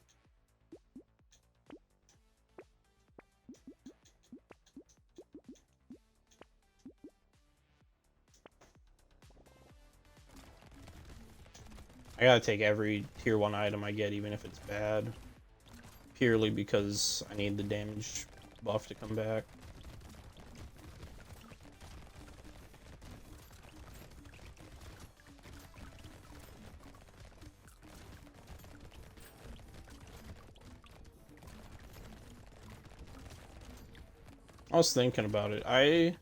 I gotta take every tier 1 item I get, even if it's bad. Purely because I need the damage buff to come back. I was thinking about it. I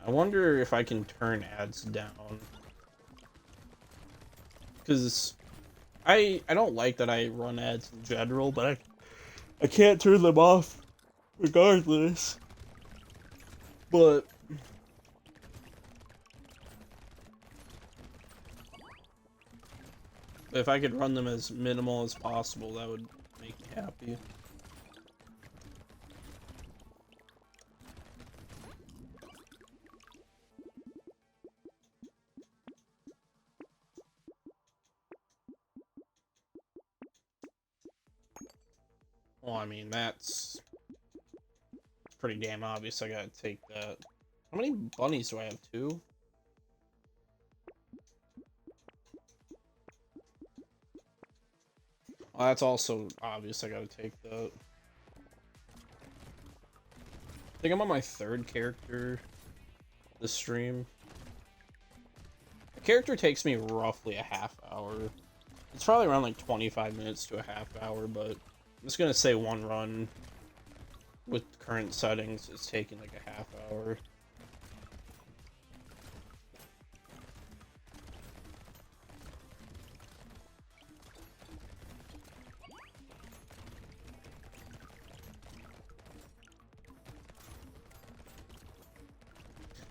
wonder if I can turn ads down. Because I don't like that I run ads in general, but I can't turn them off regardless. But if I could run them as minimal as possible, that would make me happy. Well, I mean, that's pretty damn obvious. I gotta take that. How many bunnies do I have? 2? Well, that's also obvious. I gotta take that. I think I'm on my 3rd character this stream. The character takes me roughly a half hour. It's probably around like 25 minutes to a half hour, but I'm just gonna say one run with current settings is taking like a half hour.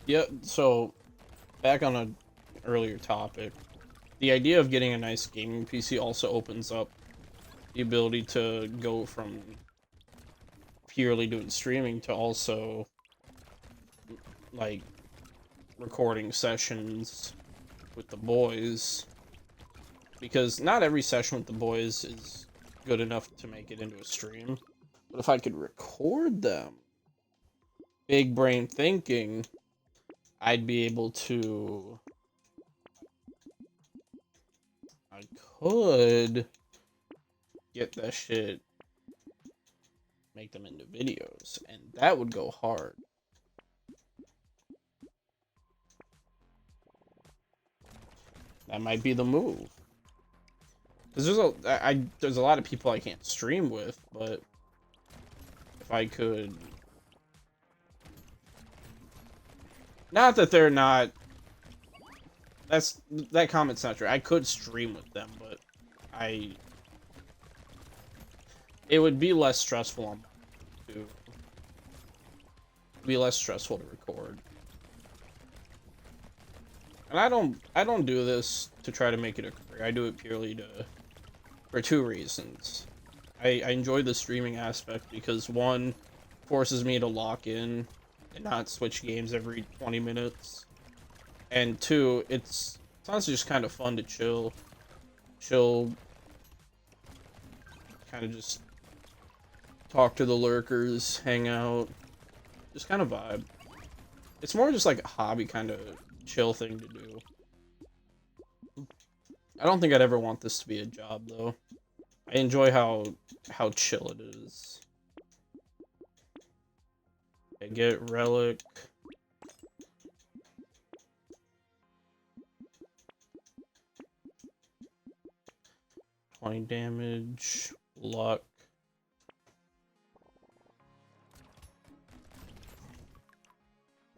Yeah, so back on an earlier topic, the idea of getting a nice gaming PC also opens up the ability to go from purely doing streaming to also like recording sessions with the boys, because not every session with the boys is good enough to make it into a stream. But if I could record them, big brain thinking, I'd be able to... I could get that shit, make them into videos, and that would go hard. That might be the move. Because there's a lot of people I can't stream with, but if I could... Not that they're not... That comment's not true. I could stream with them, but it would be less stressful on to... be less stressful to record. And I don't do this to try to make it a career. I do it purely for 2 reasons. I enjoy the streaming aspect because 1, forces me to lock in and not switch games every 20 minutes. And 2, it's honestly just kind of fun to chill, kind of just talk to the lurkers, hang out, just kind of vibe. It's more just like a hobby kind of chill thing to do. I don't think I'd ever want this to be a job though. I enjoy how chill it is. Okay, get relic. .20 damage, luck.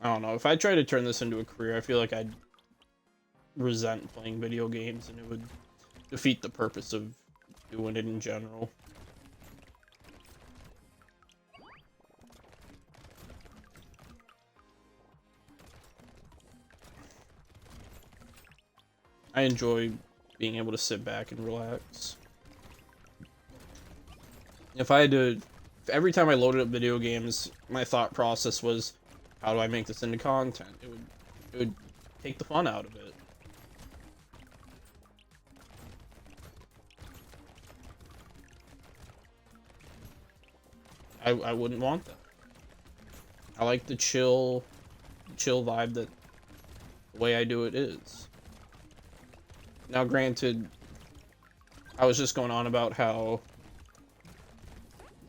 I don't know. If I try to turn this into a career, I feel like I'd resent playing video games and it would defeat the purpose of doing it in general. I enjoy being able to sit back and relax. If every time I loaded up video games, my thought process was, how do I make this into content? It would take the fun out of it. I wouldn't want that. I like the chill vibe that the way I do it is. Now, granted, I was just going on about how,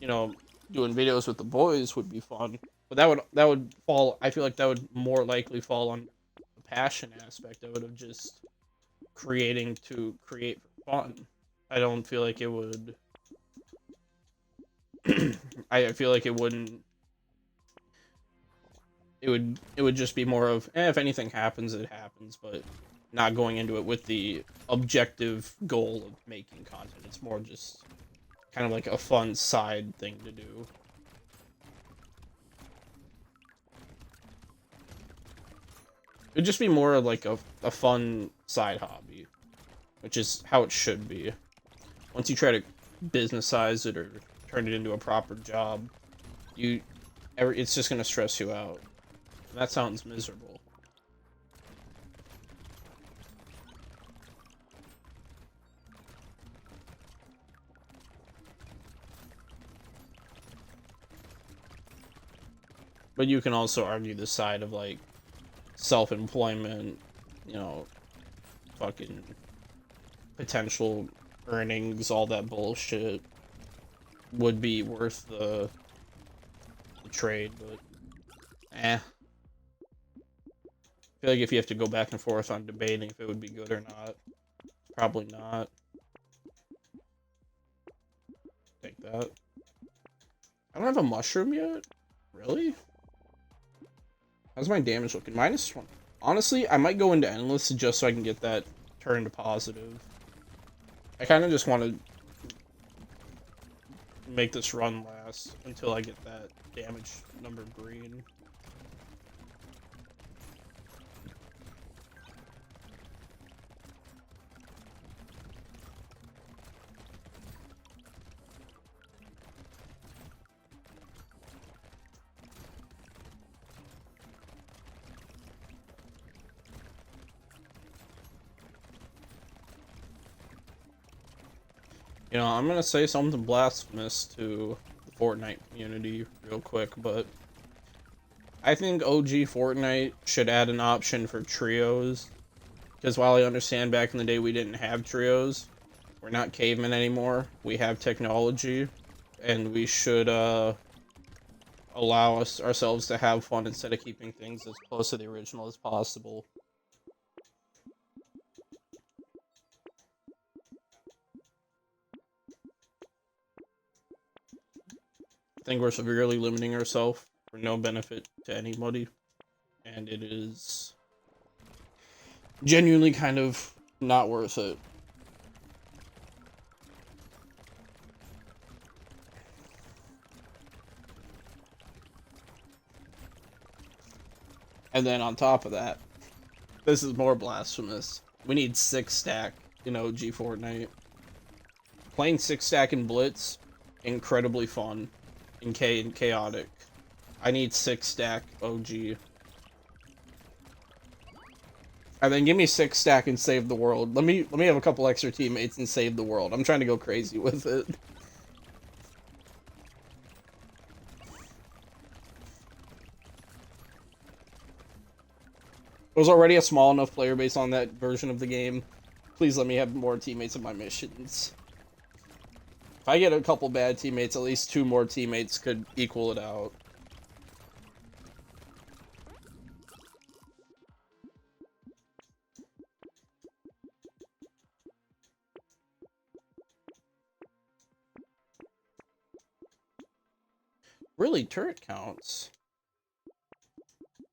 you know, doing videos with the boys would be fun, but that would fall. I feel like that would more likely fall on the passion aspect of it, of just creating to create for fun. I don't feel like it would. I feel like it wouldn't. It would just be more of, if anything happens, it happens, but not going into it with the objective goal of making content. It's more just kind of like a fun side thing to do. It'd just be more of like a fun side hobby, which is how it should be. Once you try to businessize it or turn it into a proper job, it's just gonna stress you out. And that sounds miserable. But you can also argue the side of, like, self-employment, you know, fucking potential earnings, all that bullshit would be worth the trade, but eh. I feel like if you have to go back and forth on debating if it would be good or not, probably not. Take that. I don't have a mushroom yet? Really? How's my damage looking? -1. Honestly, I might go into endless just so I can get that turned to positive. I kind of just want to make this run last until I get that damage number green. You know, I'm gonna say something blasphemous to the Fortnite community real quick, but I think OG Fortnite should add an option for trios. Because while I understand back in the day we didn't have trios, we're not cavemen anymore. We have technology, and we should allow ourselves to have fun instead of keeping things as close to the original as possible. I think we're severely limiting ourselves for no benefit to anybody, and it is genuinely kind of not worth it. And then on top of that, this is more blasphemous. We need 6-stack in OG Fortnite. Playing 6-stack in Blitz, incredibly fun. In K and chaotic. I need 6-stack OG. And then give me 6-stack and save the world. Let me have a couple extra teammates and save the world. I'm trying to go crazy with it. There was already a small enough player base on that version of the game. Please let me have more teammates in my missions. If I get a couple bad teammates, at least 2 more teammates could equal it out. Really, turret counts.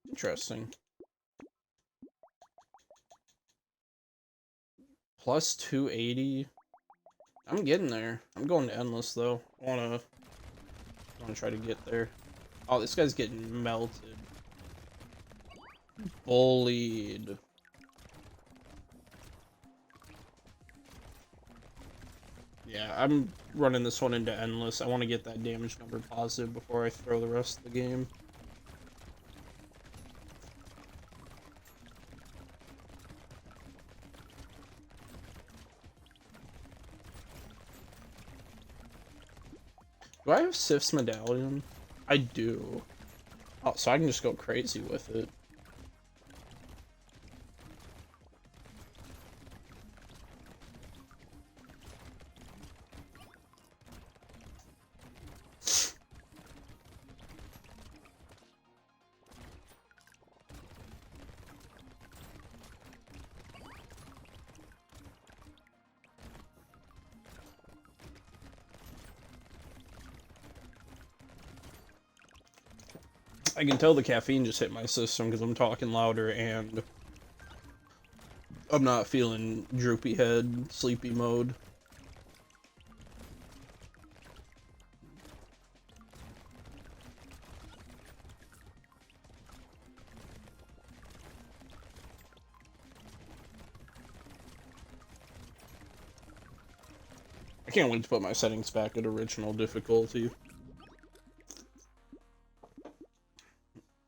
Interesting. Plus 280. I'm getting there. I'm going to endless though. I wanna try to get there. Oh, this guy's getting melted. Bullied. Yeah, I'm running this one into endless. I want to get that damage number positive before I throw the rest of the game. Do I have Sif's medallion? I do. Oh, so I can just go crazy with it. I can tell the caffeine just hit my system because I'm talking louder and I'm not feeling droopy head, sleepy mode. I can't wait to put my settings back at original difficulty.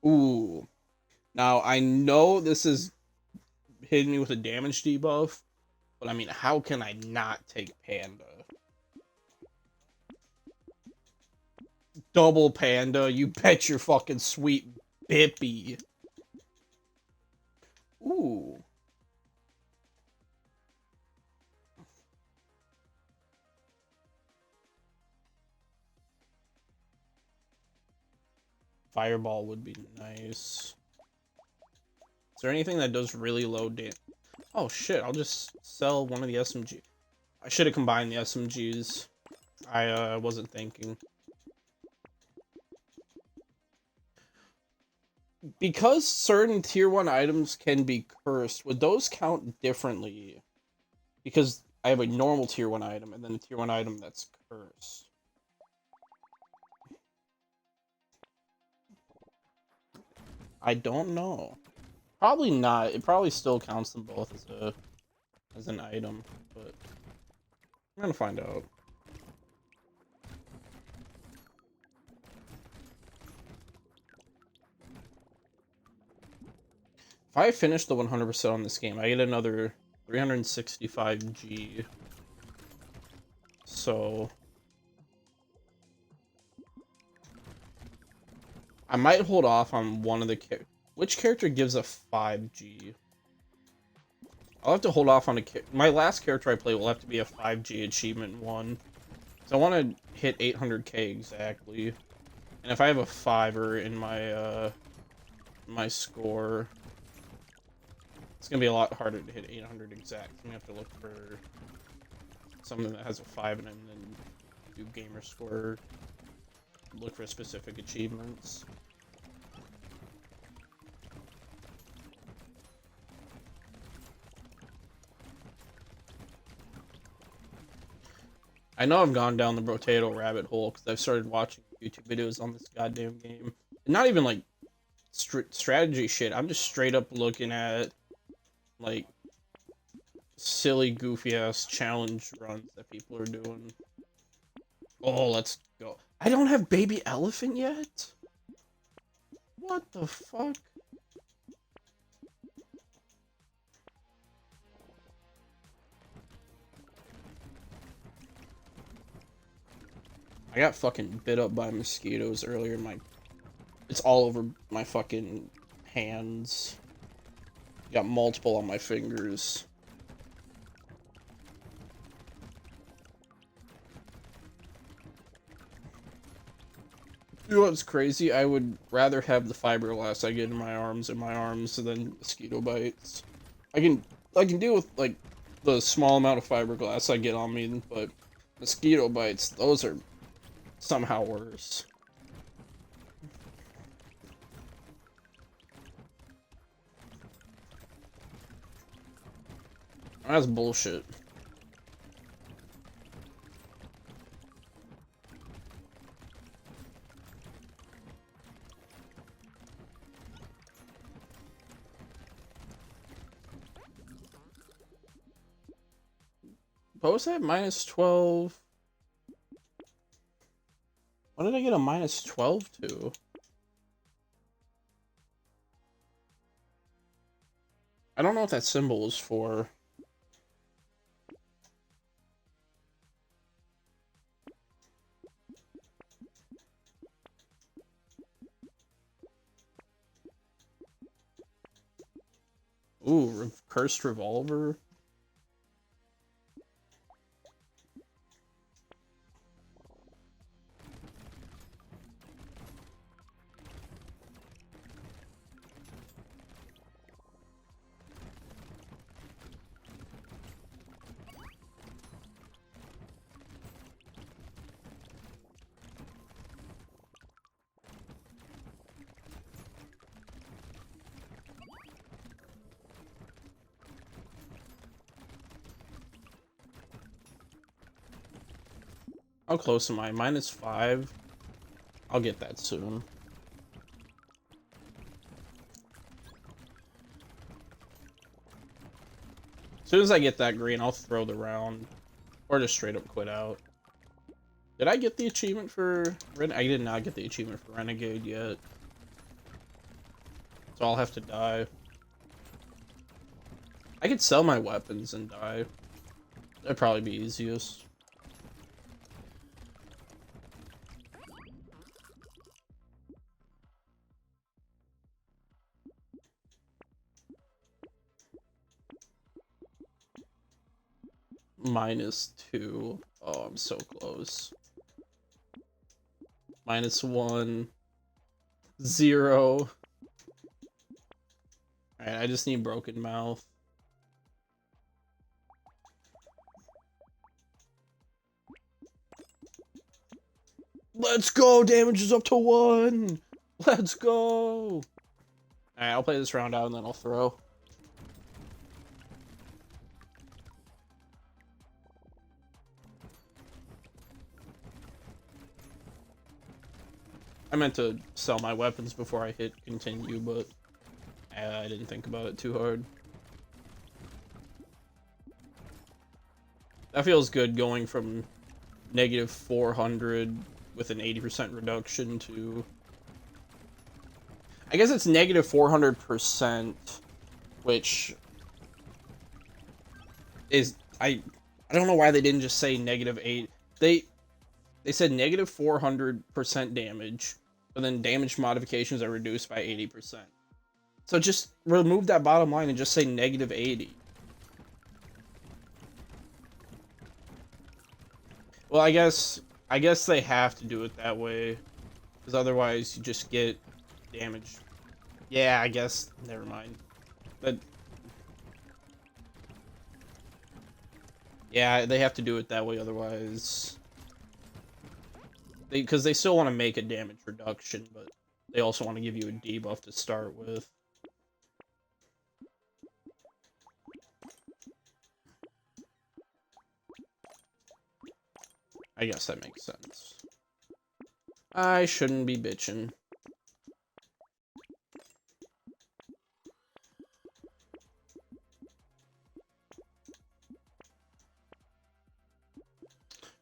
Ooh. Now, I know this is hitting me with a damage debuff, but I mean, how can I not take Panda? Double panda, you bet your fucking sweet bippy. Ooh. Fireball would be nice. Is there anything that does really low damage? Oh shit, I'll just sell one of the SMG. I should have combined the SMGs. I wasn't thinking. Because certain tier 1 items can be cursed, would those count differently? Because I have a normal tier 1 item and then a tier 1 item that's cursed. I don't know. Probably not. It probably still counts them both as an item, but I'm gonna find out. If I finish the 100% on this game, I get another 365G. So I might hold off on one of the which character gives a 5G? I'll have to hold off on my last character I play will have to be a 5G achievement one. So I want to hit 800k exactly. And if I have a 5er in my my score, it's gonna be a lot harder to hit 800 exact. I'm gonna have to look for something that has a 5 in it and then do gamer score. Look for specific achievements. I know I've gone down the brotato rabbit hole because I've started watching YouTube videos on this goddamn game. Not even like strategy shit. I'm just straight up looking at like silly, goofy ass challenge runs that people are doing. Oh, let's go. I don't have baby elephant yet? What the fuck? I got fucking bit up by mosquitoes earlier. It's all over my fucking hands. Got multiple on my fingers. You know what's crazy? I would rather have the fiberglass I get in my arms than mosquito bites. I can deal with like the small amount of fiberglass I get on me, but mosquito bites, those are somehow worse. That's bullshit. What was that? Minus 12? What did I get a minus 12 to? I don't know what that symbol is for. Ooh, cursed revolver. How close am I? Minus 5? I'll get that soon. As soon as I get that green, I'll throw the round. Or just straight up quit out. Did I get the achievement for... I did not get the achievement for Renegade yet. So I'll have to die. I could sell my weapons and die. That'd probably be easiest. -2. Oh, I'm so close. -1. 0. Alright, I just need broken mouth. Let's go! Damage is up to 1! Let's go! Alright, I'll play this round out and then I'll throw. I meant to sell my weapons before I hit continue, but I didn't think about it too hard. That feels good going from -400 with an 80% reduction to... I guess it's -400%, which is... I don't know why they didn't just say -8. They said -400% damage, but then damage modifications are reduced by 80%. So just remove that bottom line and just say -80. Well, I guess they have to do it that way, because otherwise you just get damage. Yeah, I guess. Never mind. But yeah, they have to do it that way, otherwise. Because they still want to make a damage reduction, but they also want to give you a debuff to start with. I guess that makes sense. I shouldn't be bitching.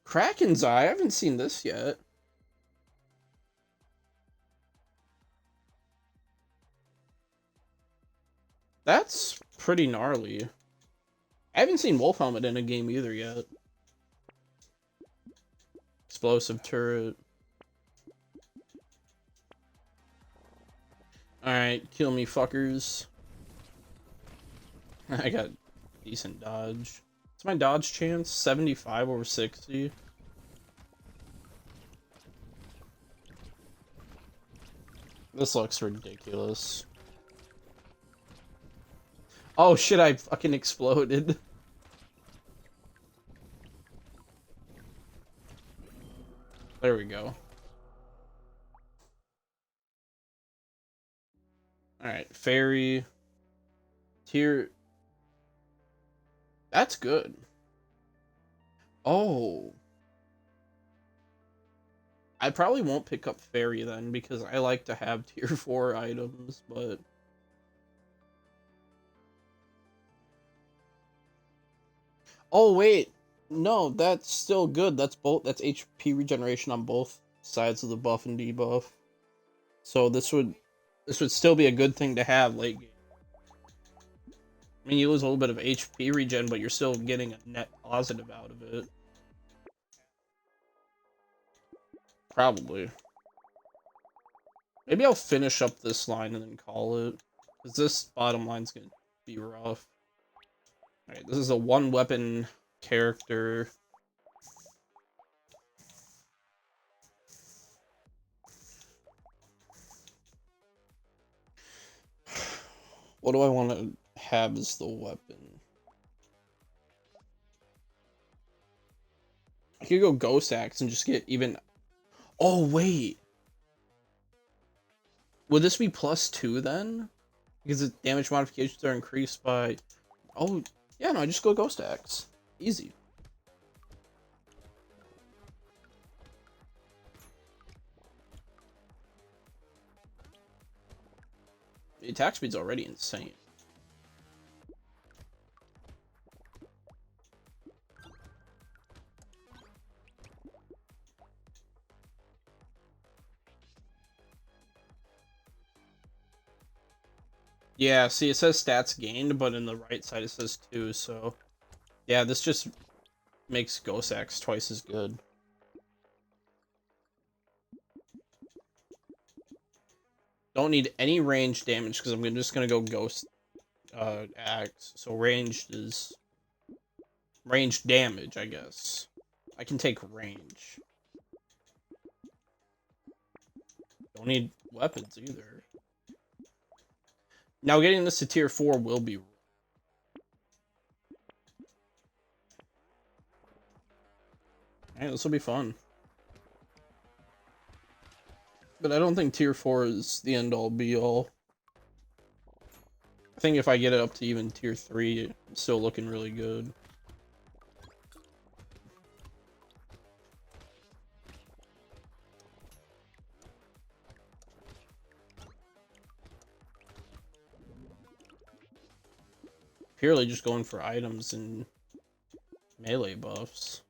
Kraken's Eye? I haven't seen this yet. That's pretty gnarly. I haven't seen Wolf Helmet in a game either yet. Explosive turret. Alright, kill me fuckers. I got decent dodge. What's my dodge chance? 75 over 60. This looks ridiculous. Oh shit, I fucking exploded. There we go. Alright, fairy. Tier. That's good. Oh. I probably won't pick up fairy then, because I like to have tier 4 items, but... Oh, wait. No, that's still good. That's HP regeneration on both sides of the buff and debuff. So this would still be a good thing to have late game. I mean, you lose a little bit of HP regen, but you're still getting a net positive out of it. Probably. Maybe I'll finish up this line and then call it. Because this bottom line's gonna be rough. Alright, this is a one-weapon character. What do I want to have as the weapon? I could go Ghost Axe and just get even... Oh, wait! Would this be +2 then? Because the damage modifications are increased by... Oh, yeah, no, I just go Ghost Axe. Easy. The attack speed's already insane. Yeah, see, it says stats gained, but in the right side it says 2, so... Yeah, this just makes Ghost Axe twice as good. Don't need any range damage, because I'm just gonna go Ghost Axe. So ranged is range damage, I guess. I can take range. Don't need weapons either. Now getting this to tier 4 will be... Alright, this will be fun. But I don't think tier 4 is the end-all be-all. I think if I get it up to even tier 3, it's still looking really good. Purely just going for items and melee buffs.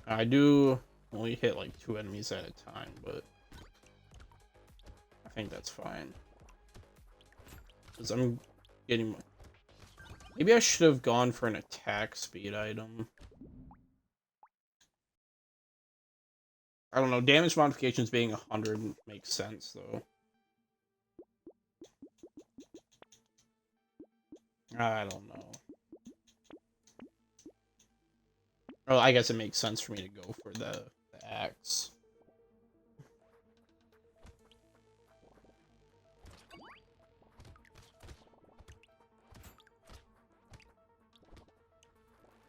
I do only hit like 2 enemies at a time, but I think that's fine. Because I'm getting my... Maybe I should have gone for an attack speed item. I don't know, damage modifications being 100 makes sense, though. I don't know. Well, I guess it makes sense for me to go for the axe.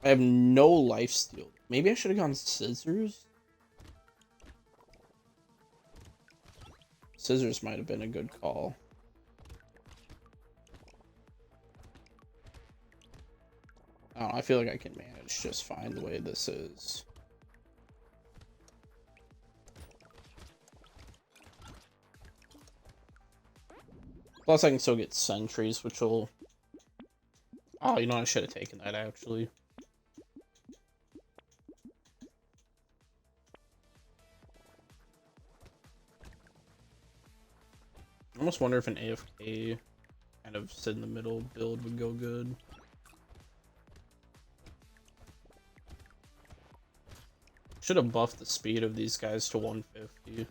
I have no lifesteal. Maybe I should have gone scissors? Scissors might have been a good call. I don't know, I feel like I can manage just fine the way this is. Plus I can still get sentries, which will... Oh, you know, I should have taken that, actually. I almost wonder if an AFK kind of sit in the middle build would go good. Should have buffed the speed of these guys to 150.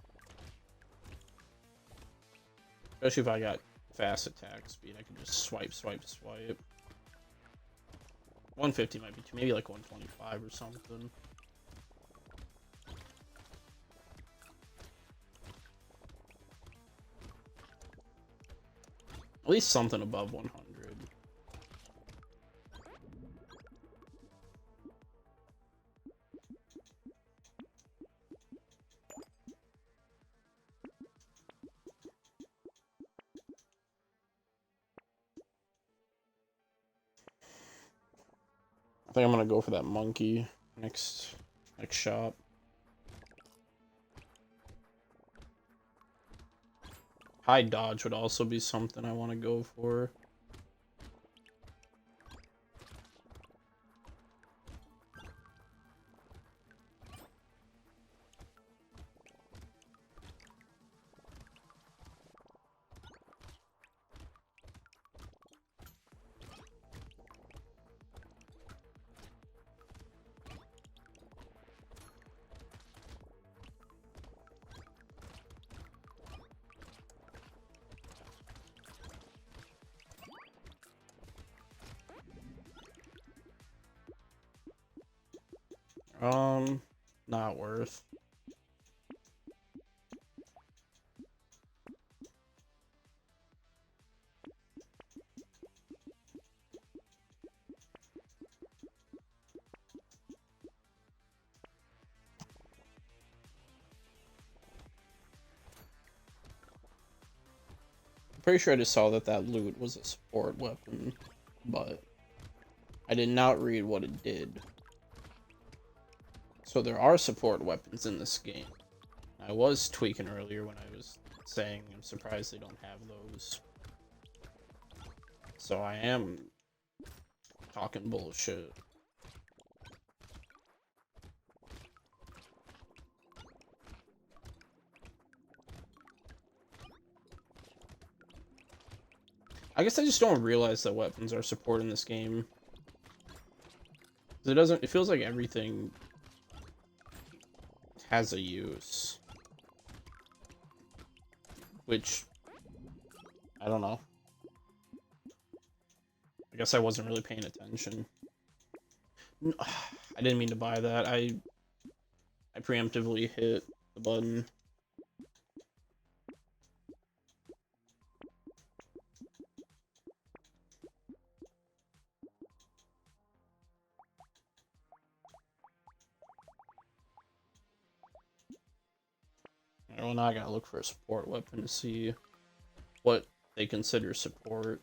Especially if I got fast attack speed, I can just swipe, swipe, swipe. 150 might be too, maybe like 125 or something. At least something above 100. I think I'm gonna go for that monkey next shop. High dodge would also be something I want to go for. Not worth. Pretty sure I just saw that loot was a support weapon, but I did not read what it did. So there are support weapons in this game. I was tweaking earlier when I was saying I'm surprised they don't have those. So I am talking bullshit. I guess I just don't realize that weapons are supported in this game. It doesn't. It feels like everything has a use, which I don't know. I guess I wasn't really paying attention. I didn't mean to buy that. I preemptively hit the button. Well, now I gotta look for a support weapon to see what they consider support.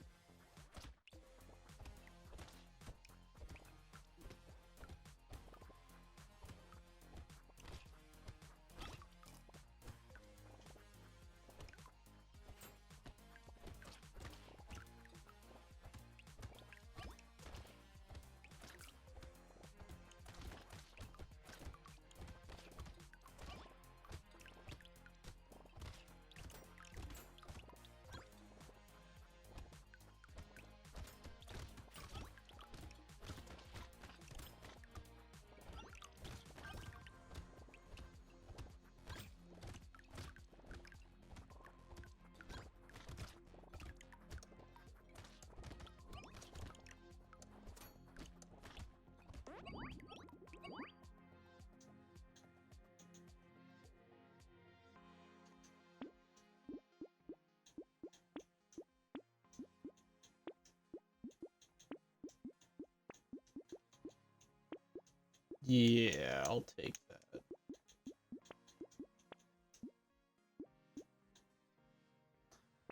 Yeah, I'll take that.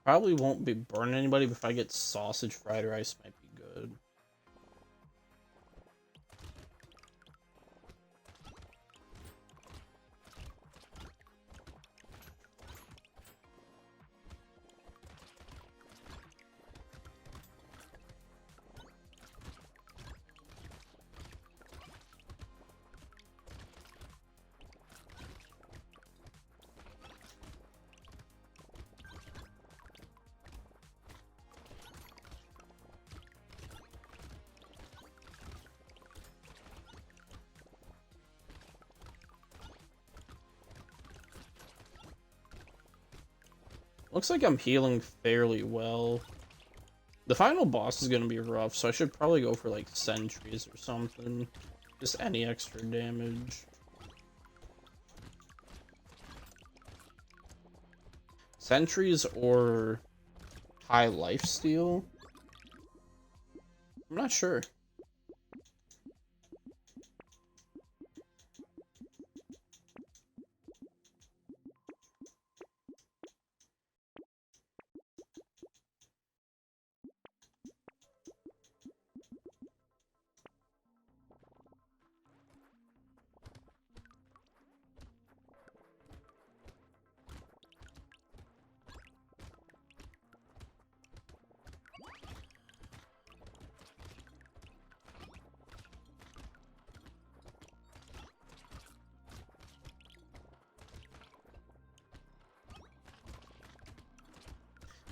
Probably won't be burning anybody, but if I get sausage fried rice, might be good. Looks like I'm healing fairly well. The final boss is going to be rough, so I should probably go for, like, sentries or something. Just any extra damage. Sentries or high lifesteal? I'm not sure.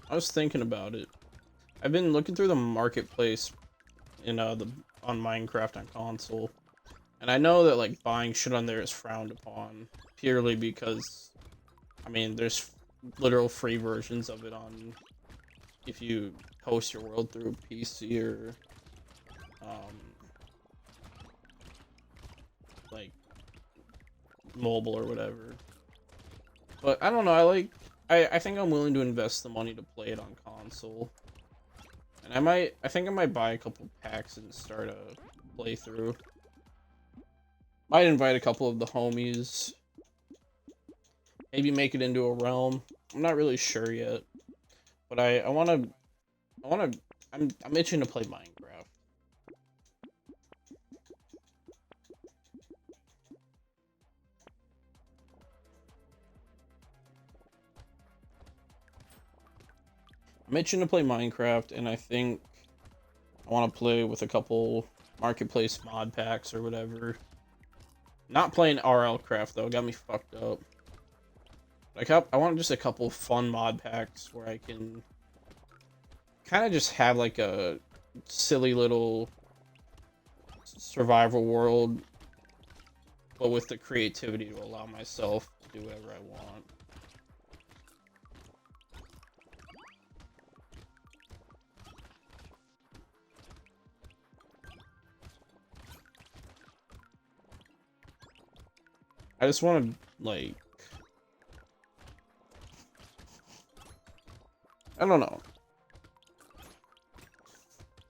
I was thinking about it. I've been looking through the marketplace in on Minecraft on console, and I know that like buying shit on there is frowned upon purely because, I mean, there's literal free versions of it on if you host your world through PC or like mobile or whatever. But I don't know. I think I'm willing to invest the money to play it on console. And I think I might buy a couple packs and start a playthrough. Might invite a couple of the homies. Maybe make it into a realm. I'm not really sure yet. But I'm itching to play Minecraft. I'm itching to play Minecraft, and I think I want to play with a couple marketplace mod packs or whatever. Not playing RL Craft though, got me fucked up. Like I want just a couple fun mod packs where I can kind of just have like a silly little survival world, but with the creativity to allow myself to do whatever I want. I just want to, like, I don't know.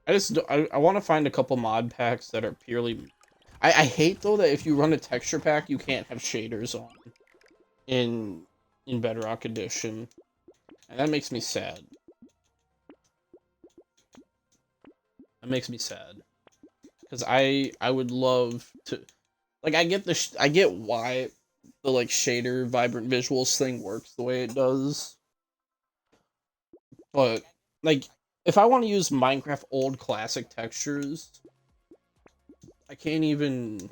I want to find a couple mod packs that are purely... I hate, though, that if you run a texture pack, you can't have shaders on in Bedrock Edition. And that makes me sad. That makes me sad. Because I would love to... Like, I get why the, like, shader vibrant visuals thing works the way it does. But, like, if I want to use Minecraft old classic textures, I can't even...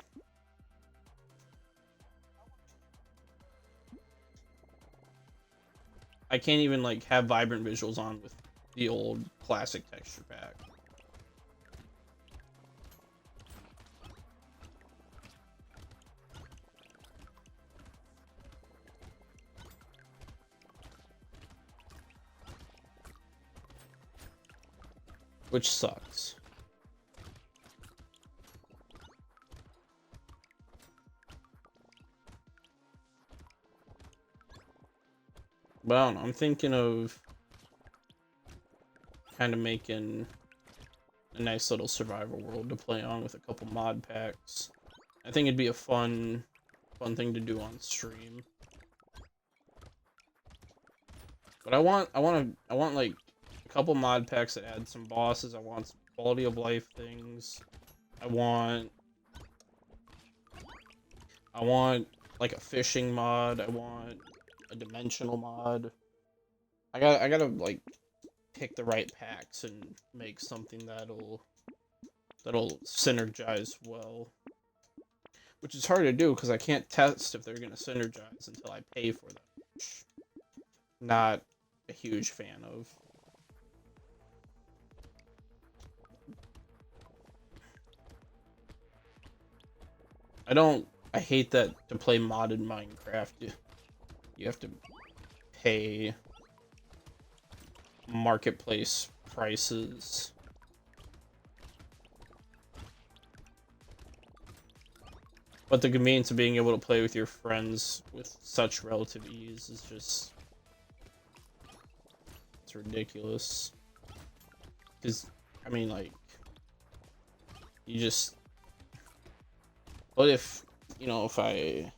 like, have vibrant visuals on with the old classic texture pack. Which sucks. But I don't know, I'm thinking of kind of making a nice little survival world to play on with a couple mod packs. I think it'd be a fun thing to do on stream. But I want like a couple mod packs that add some bosses. I want some quality of life things. I want like a fishing mod. I want a dimensional mod. I gotta like pick the right packs and make something that'll synergize well. Which is hard to do because I can't test if they're gonna synergize until I pay for them. Not a huge fan of. I hate that to play modded Minecraft, you have to pay marketplace prices. But the convenience of being able to play with your friends with such relative ease is just... it's ridiculous. Because, I mean, like, you just... But if, you know, if I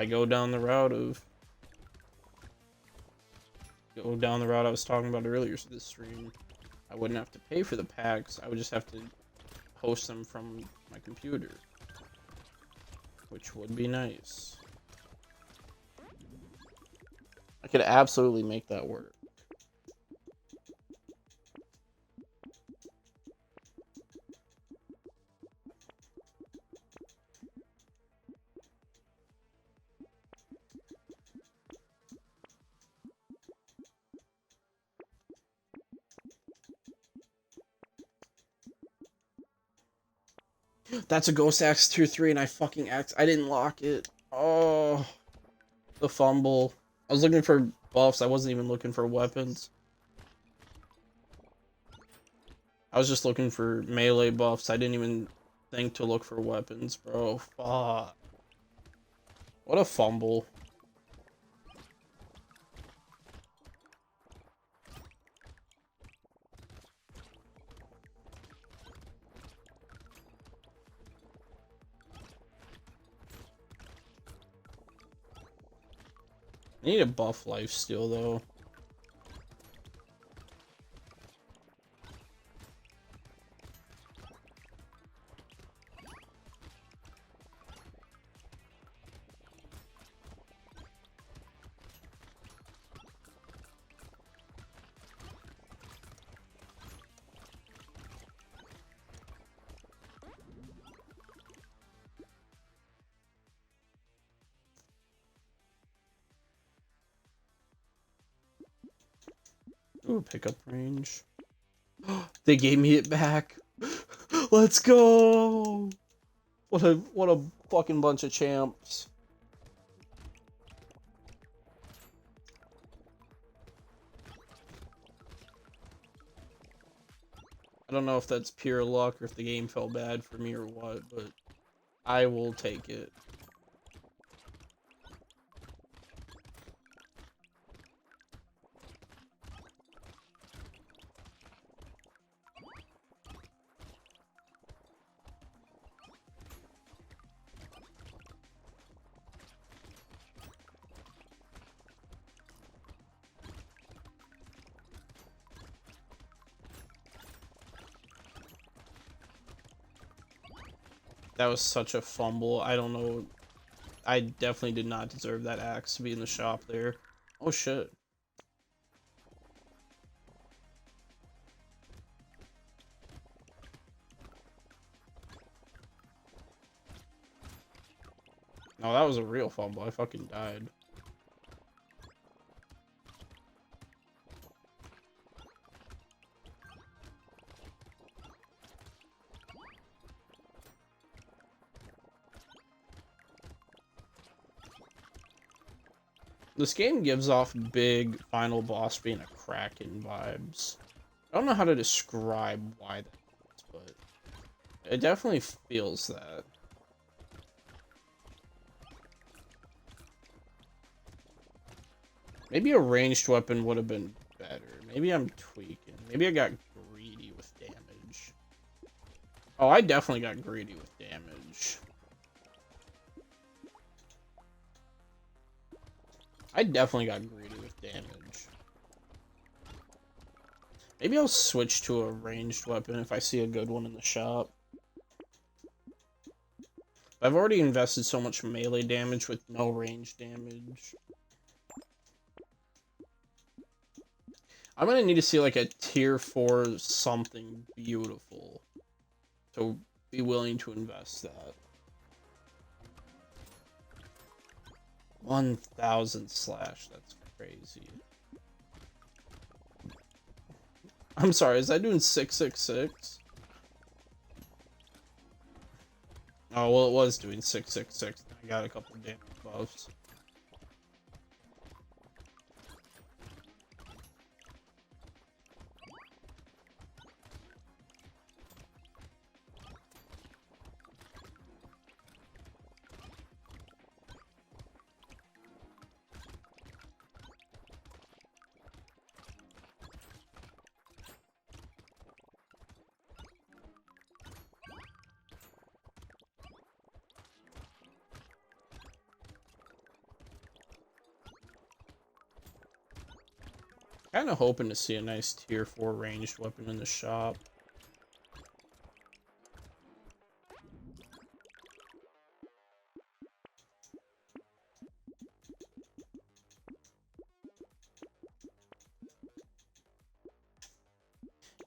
go down the route I was talking about earlier this stream, I wouldn't have to pay for the packs. I would just have to host them from my computer, which would be nice. I could absolutely make that work. That's a Ghost Axe tier 3 and I didn't lock it. Oh, the fumble. I was looking for buffs. I wasn't even looking for weapons. I was just looking for melee buffs. I didn't even think to look for weapons, bro. Fuck. What a fumble. I need a buff lifesteal though. Ooh, pickup range. They gave me it back. Let's go! What a fucking bunch of champs. I don't know if that's pure luck or if the game felt bad for me or what, but I will take it. That was such a fumble. I don't know. I definitely did not deserve that axe to be in the shop there. Oh shit. No, that was a real fumble. I fucking died. This game gives off big final boss being a Kraken vibes. I don't know how to describe why that is, but it definitely feels that. Maybe a ranged weapon would have been better. Maybe I'm tweaking. Maybe I got greedy with damage. Oh, I definitely got greedy with damage. I definitely got greedy with damage. Maybe I'll switch to a ranged weapon if I see a good one in the shop. I've already invested so much melee damage with no range damage. I'm gonna need to see like a tier 4 something beautiful to be willing to invest that. 1,000 slash, that's crazy. I'm sorry, is that doing 666? Oh, well, it was doing 666. I got a couple of damage buffs. Kind of hoping to see a nice tier 4 ranged weapon in the shop.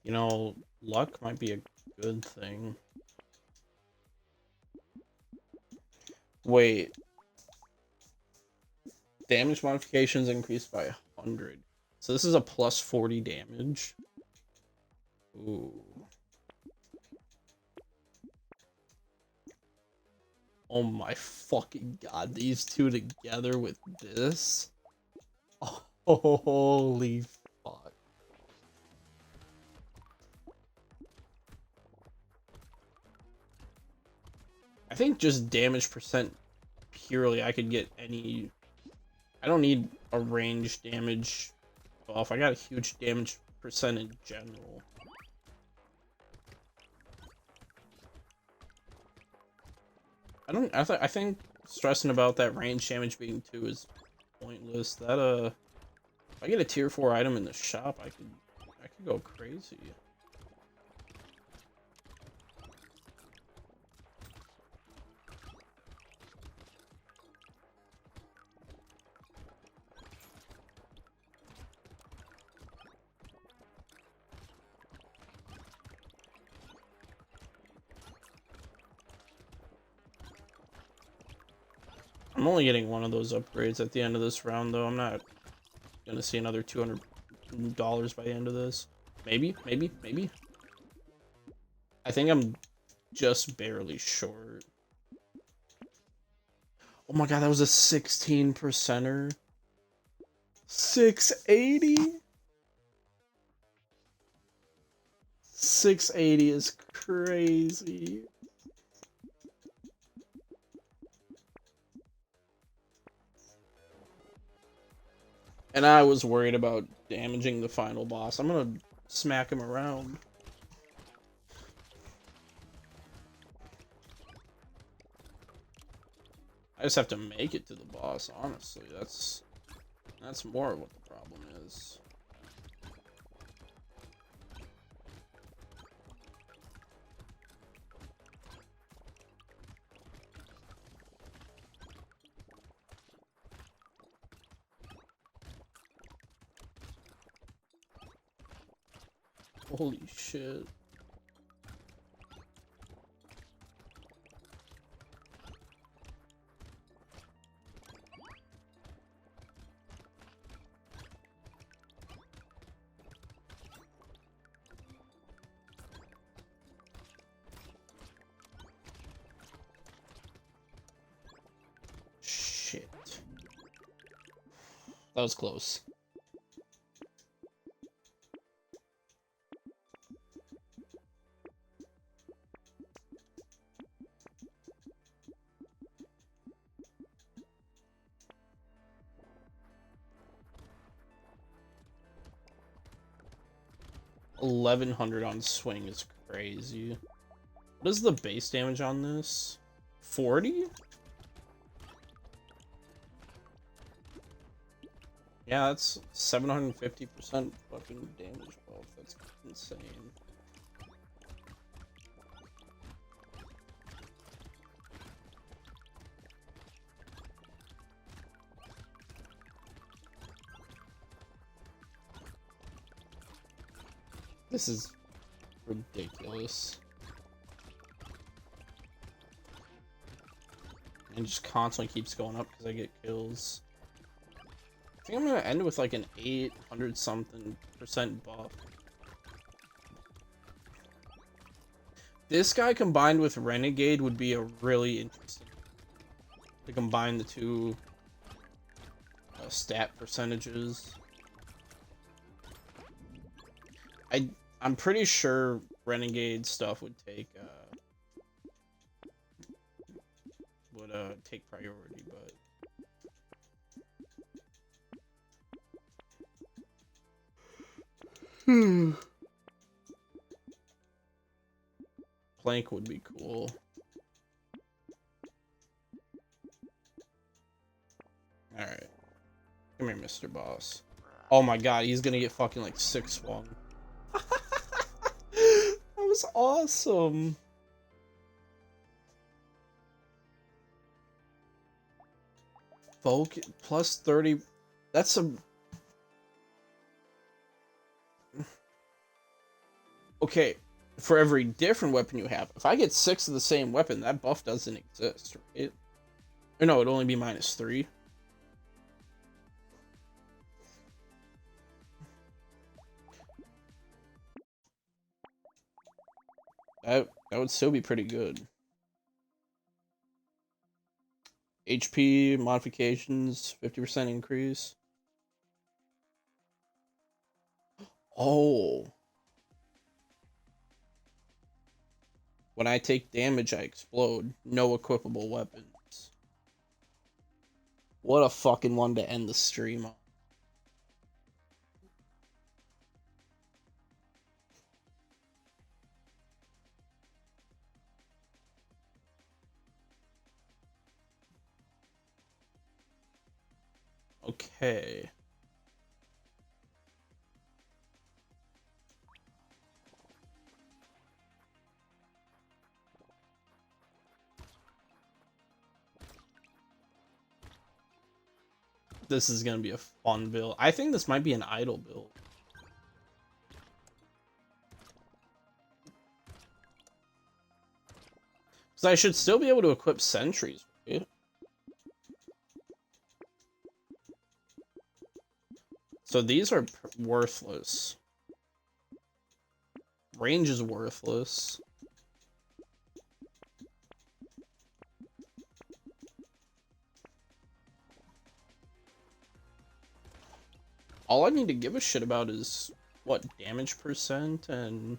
You know, luck might be a good thing. Wait. Damage modifications increased by 100. So this is a plus 40 damage. Ooh. Oh my fucking god, these two together with this? Oh, holy fuck. I think just damage percent purely, I could get any... I don't need a range damage buff. I got a huge damage percent in general. I think stressing about that range damage being 2 is pointless. That if I get a tier 4 item in the shop, I could go crazy. I'm only getting one of those upgrades at the end of this round, though. I'm not gonna see another 200 $2 by the end of this. Maybe, maybe, maybe. I think I'm just barely short. Oh my god, that was a 16%er. 680? 680 is crazy. And I was worried about damaging the final boss. I'm gonna smack him around. I just have to make it to the boss, honestly. That's more of what the problem is. Holy shit. Shit. That was close. $1,100 on swing is crazy. What is the base damage on this? 40? Yeah, that's 750% fucking damage buff. That's insane. This is ridiculous. And just constantly keeps going up because I get kills. I think I'm gonna end with like an 800 something % buff. This guy combined with Renegade would be a really interesting to combine the two stat percentages. I'm pretty sure Renegade stuff would take take priority, but Plank would be cool. Alright. Come here, Mr. Boss. Oh my god, he's gonna get fucking like 6 swung. That was awesome. Focus plus 30. That's some. Okay, for every different weapon you have, if I get 6 of the same weapon, that buff doesn't exist, right? Or no, it'd only be -3. That would still be pretty good. HP modifications, 50% increase. Oh. When I take damage, I explode. No equipable weapons. What a fucking one to end the stream on. Okay. This is gonna be a fun build. I think this might be an idle build. Because I should still be able to equip sentries, right? So these are worthless. Range is worthless. All I need to give a shit about is, what, damage percent and...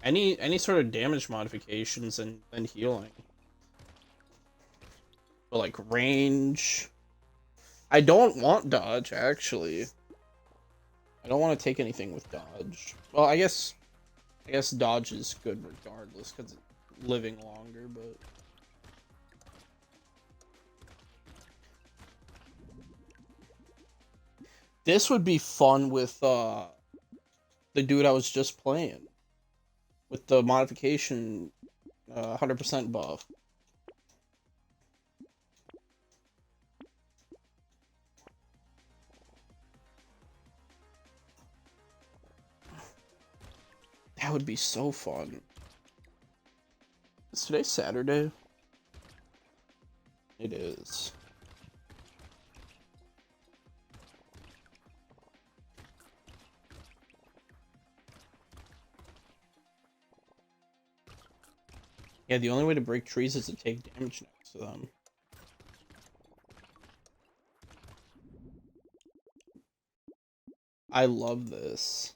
Any sort of damage modifications and healing. But like range... I don't want dodge, actually. I don't want to take anything with dodge. Well, I guess dodge is good regardless, because it's living longer, but... This would be fun with, the dude I was just playing. With the modification, 100% buff. That would be so fun. Is today Saturday? It is. Yeah, the only way to break trees is to take damage next to them. I love this.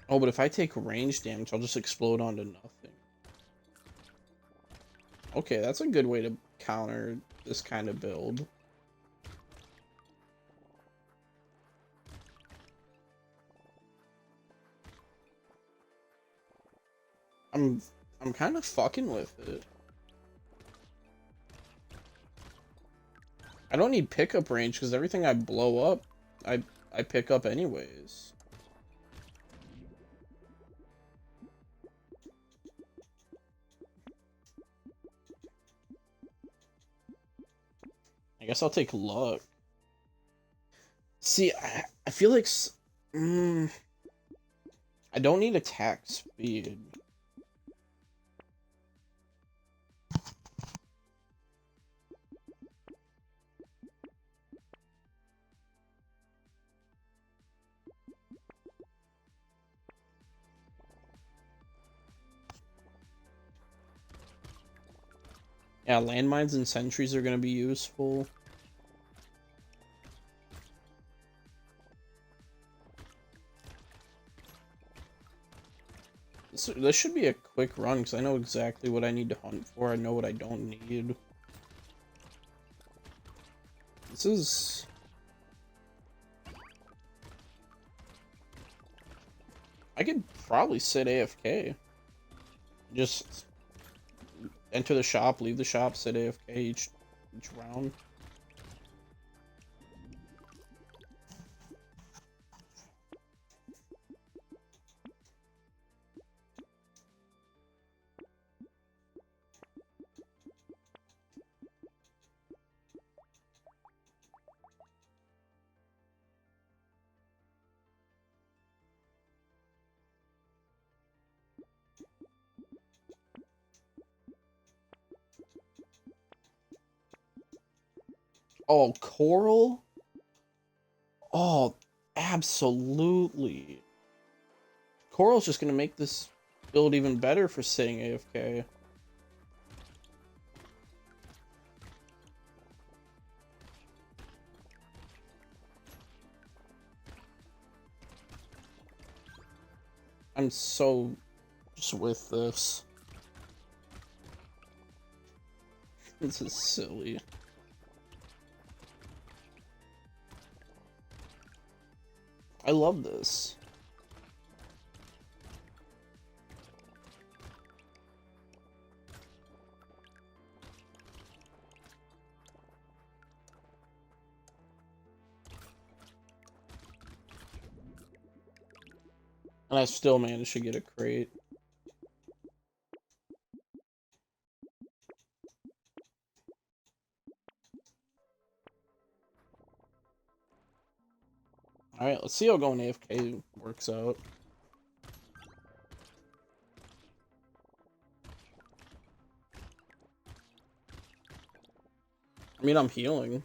Oh, but if I take range damage, I'll just explode onto nothing. Okay, that's a good way to counter this kind of build. I'm kind of fucking with it. I don't need pickup range because everything I blow up, I pick up anyways. I guess I'll take luck. See, I feel like I don't need attack speed. Yeah, landmines and sentries are going to be useful. This should be a quick run, because I know exactly what I need to hunt for. I know what I don't need. This is... I could probably sit AFK. Just enter the shop, leave the shop, sit AFK each round. Oh, coral? Oh, absolutely. Coral's just gonna make this build even better for sitting AFK. I'm so just with this. This is silly. I love this. And I still managed to get a crate. Alright, let's see how going AFK works out. I mean, I'm healing.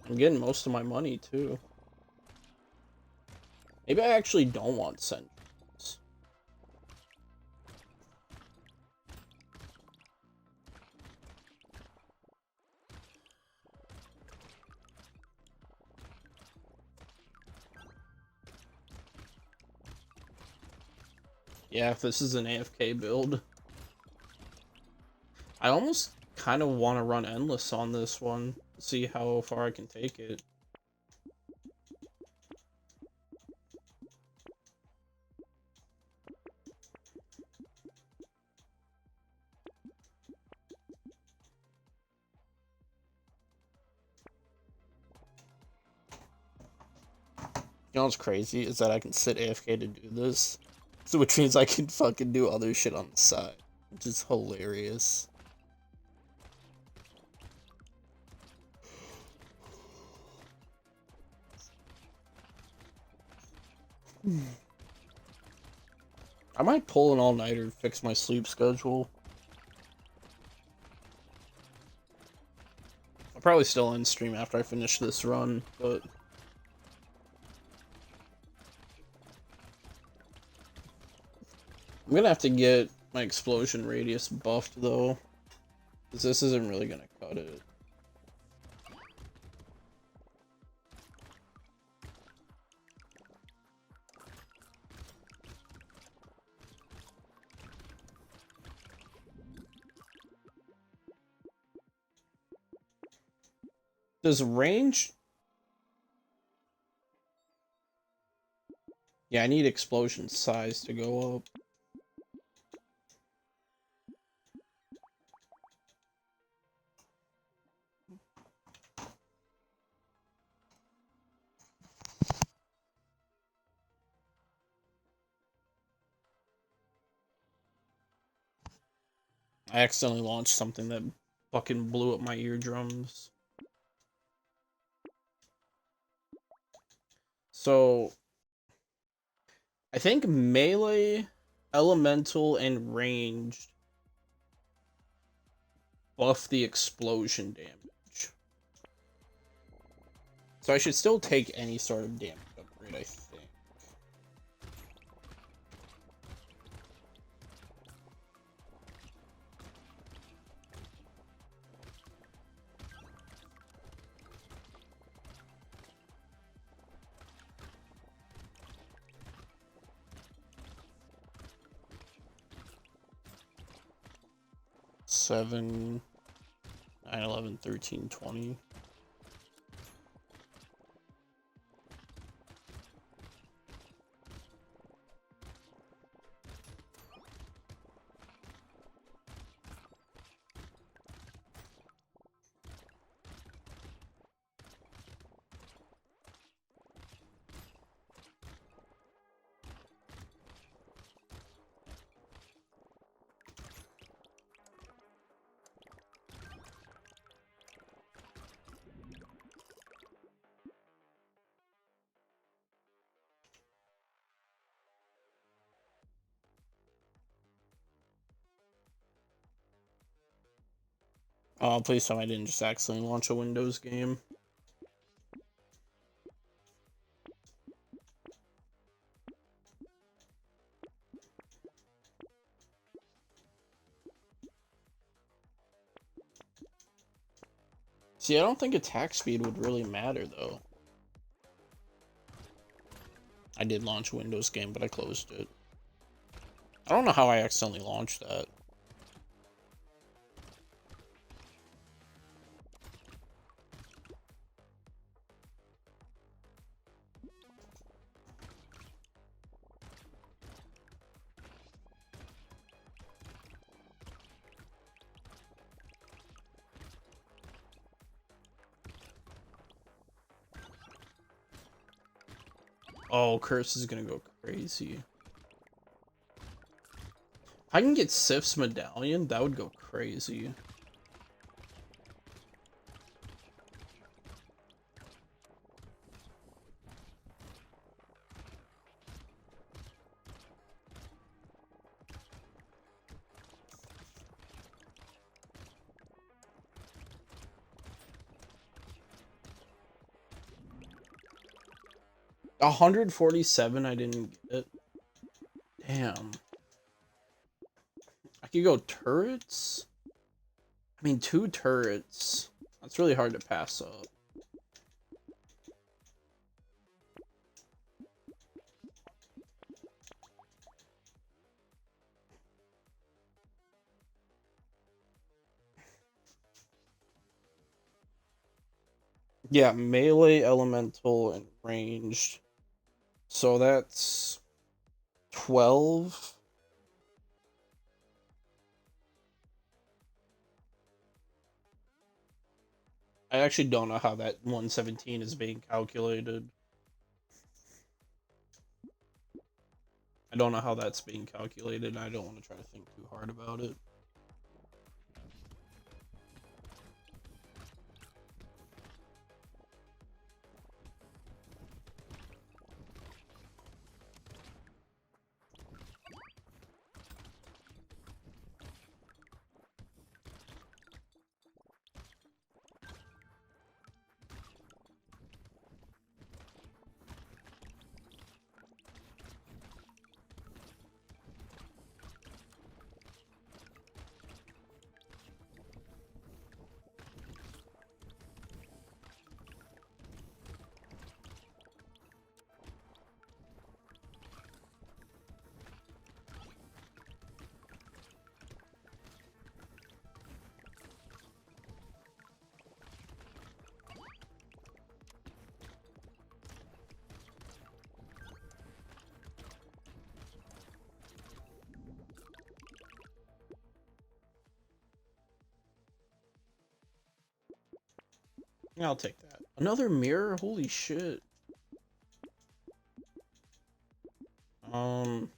I'm getting most of my money, too. Maybe I actually don't want sentries. Yeah, if this is an AFK build. I almost kind of want to run endless on this one. See how far I can take it. You know what's crazy is that I can sit AFK to do this. So which means I can fucking do other shit on the side. Which is hilarious. I might pull an all-nighter to fix my sleep schedule. I'll probably still end stream after I finish this run, but... I'm gonna have to get my explosion radius buffed, though. Because this isn't really gonna cut it. Does range... Yeah, I need explosion size to go up. I accidentally launched something that fucking blew up my eardrums. So... I think melee, elemental, and ranged buff the explosion damage. So I should still take any sort of damage upgrade, I think. Seven, 9, 11, 13, 20. Oh, please tell me I didn't just accidentally launch a Windows game. See, I don't think attack speed would really matter, though. I did launch a Windows game, but I closed it. I don't know how I accidentally launched that. Oh, Curse is gonna go crazy. If I can get Sif's medallion, that would go crazy. $147 I didn't get. Damn. I could go turrets? I mean, 2 turrets. That's really hard to pass up. Yeah, melee, elemental, and ranged. So that's 12. I actually don't know how that 117 is being calculated. I don't know how that's being calculated, and I don't want to try to think too hard about it. Yeah, I'll take that. Another mirror? Holy shit. Um,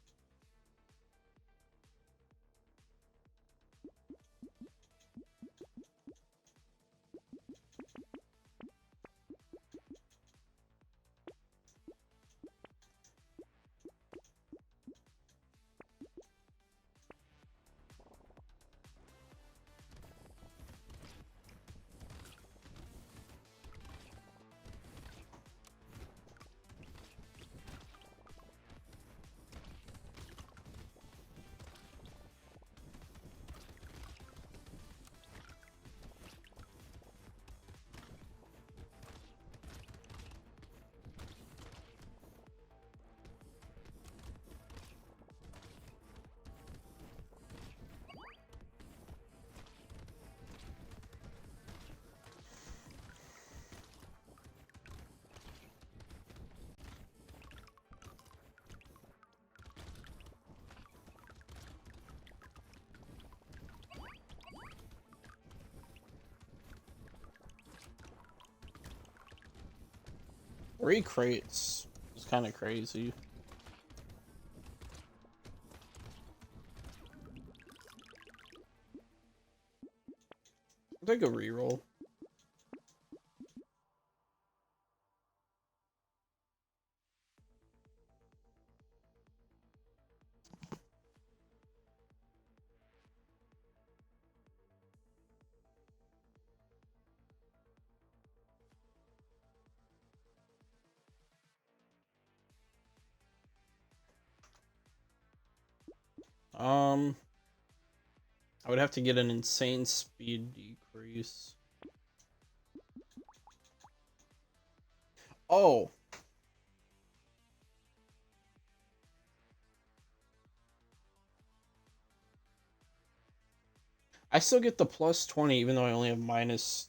three crates is kind of crazy. I'll take a reroll. Um, I would have to get an insane speed decrease. Oh, I still get the plus 20 even though I only have minus.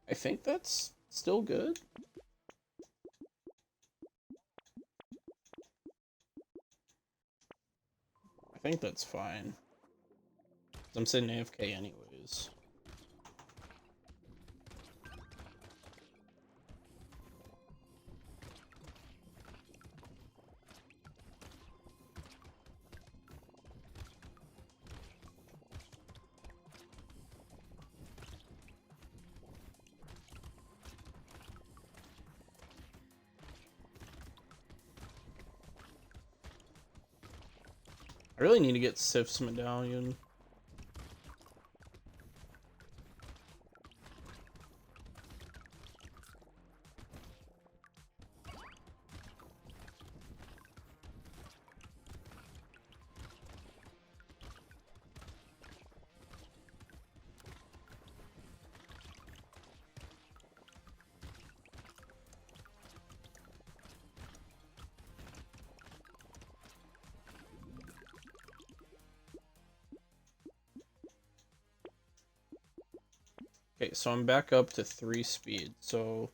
I think that's still good. I think that's fine. I'm sitting AFK anyways. I really need to get Sif's medallion. Okay, so I'm back up to 3 speed, so...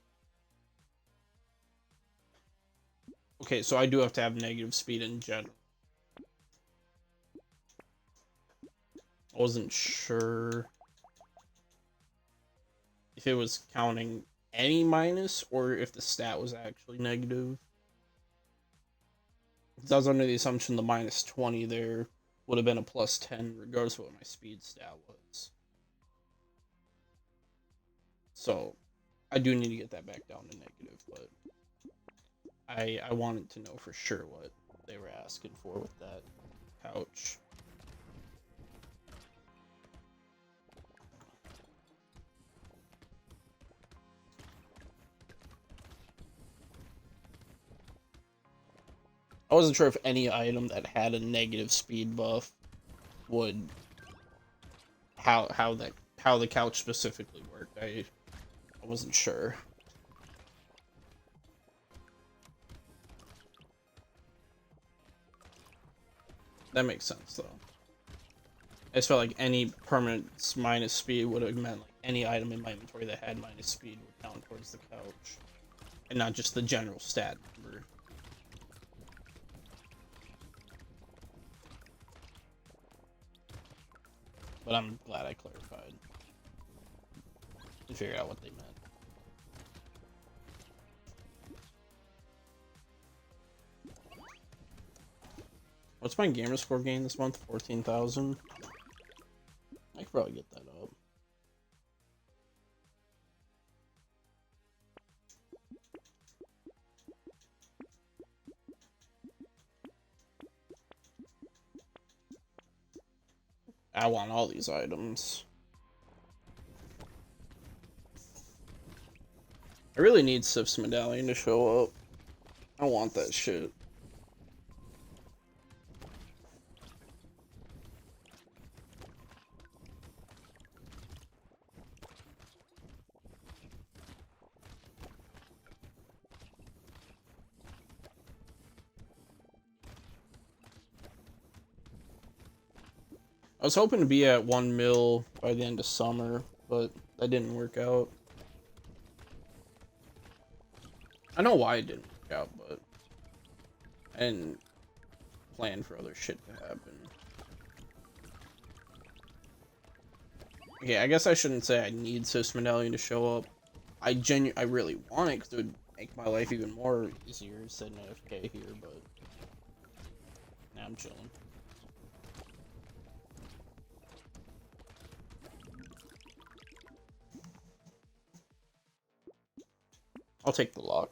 Okay, so I do have to have negative speed in general. I wasn't sure if it was counting any minus or if the stat was actually negative. Because I was under the assumption the minus 20 there would have been a plus 10 regardless of what my speed stat was. So I do need to get that back down to negative, but I wanted to know for sure what they were asking for with that couch. I wasn't sure if any item that had a negative speed buff would how the couch specifically worked. I wasn't sure. That makes sense though. I just felt like any permanent minus speed would have meant like any item in my inventory that had minus speed would count towards the couch, and not just the general stat number. But I'm glad I clarified and figured out what they meant. What's my gamer score gain this month? 14,000. I could probably get that up. I want all these items. I really need Sif's medallion to show up. I want that shit. I was hoping to be at 1 mil by the end of summer, but that didn't work out. I know why it didn't work out, but I didn't plan for other shit to happen. Okay, I guess I shouldn't say I need Sif's medallion to show up. I really want it because it would make my life even more easier sitting AFK here, but now I'm chilling. I'll take the lock.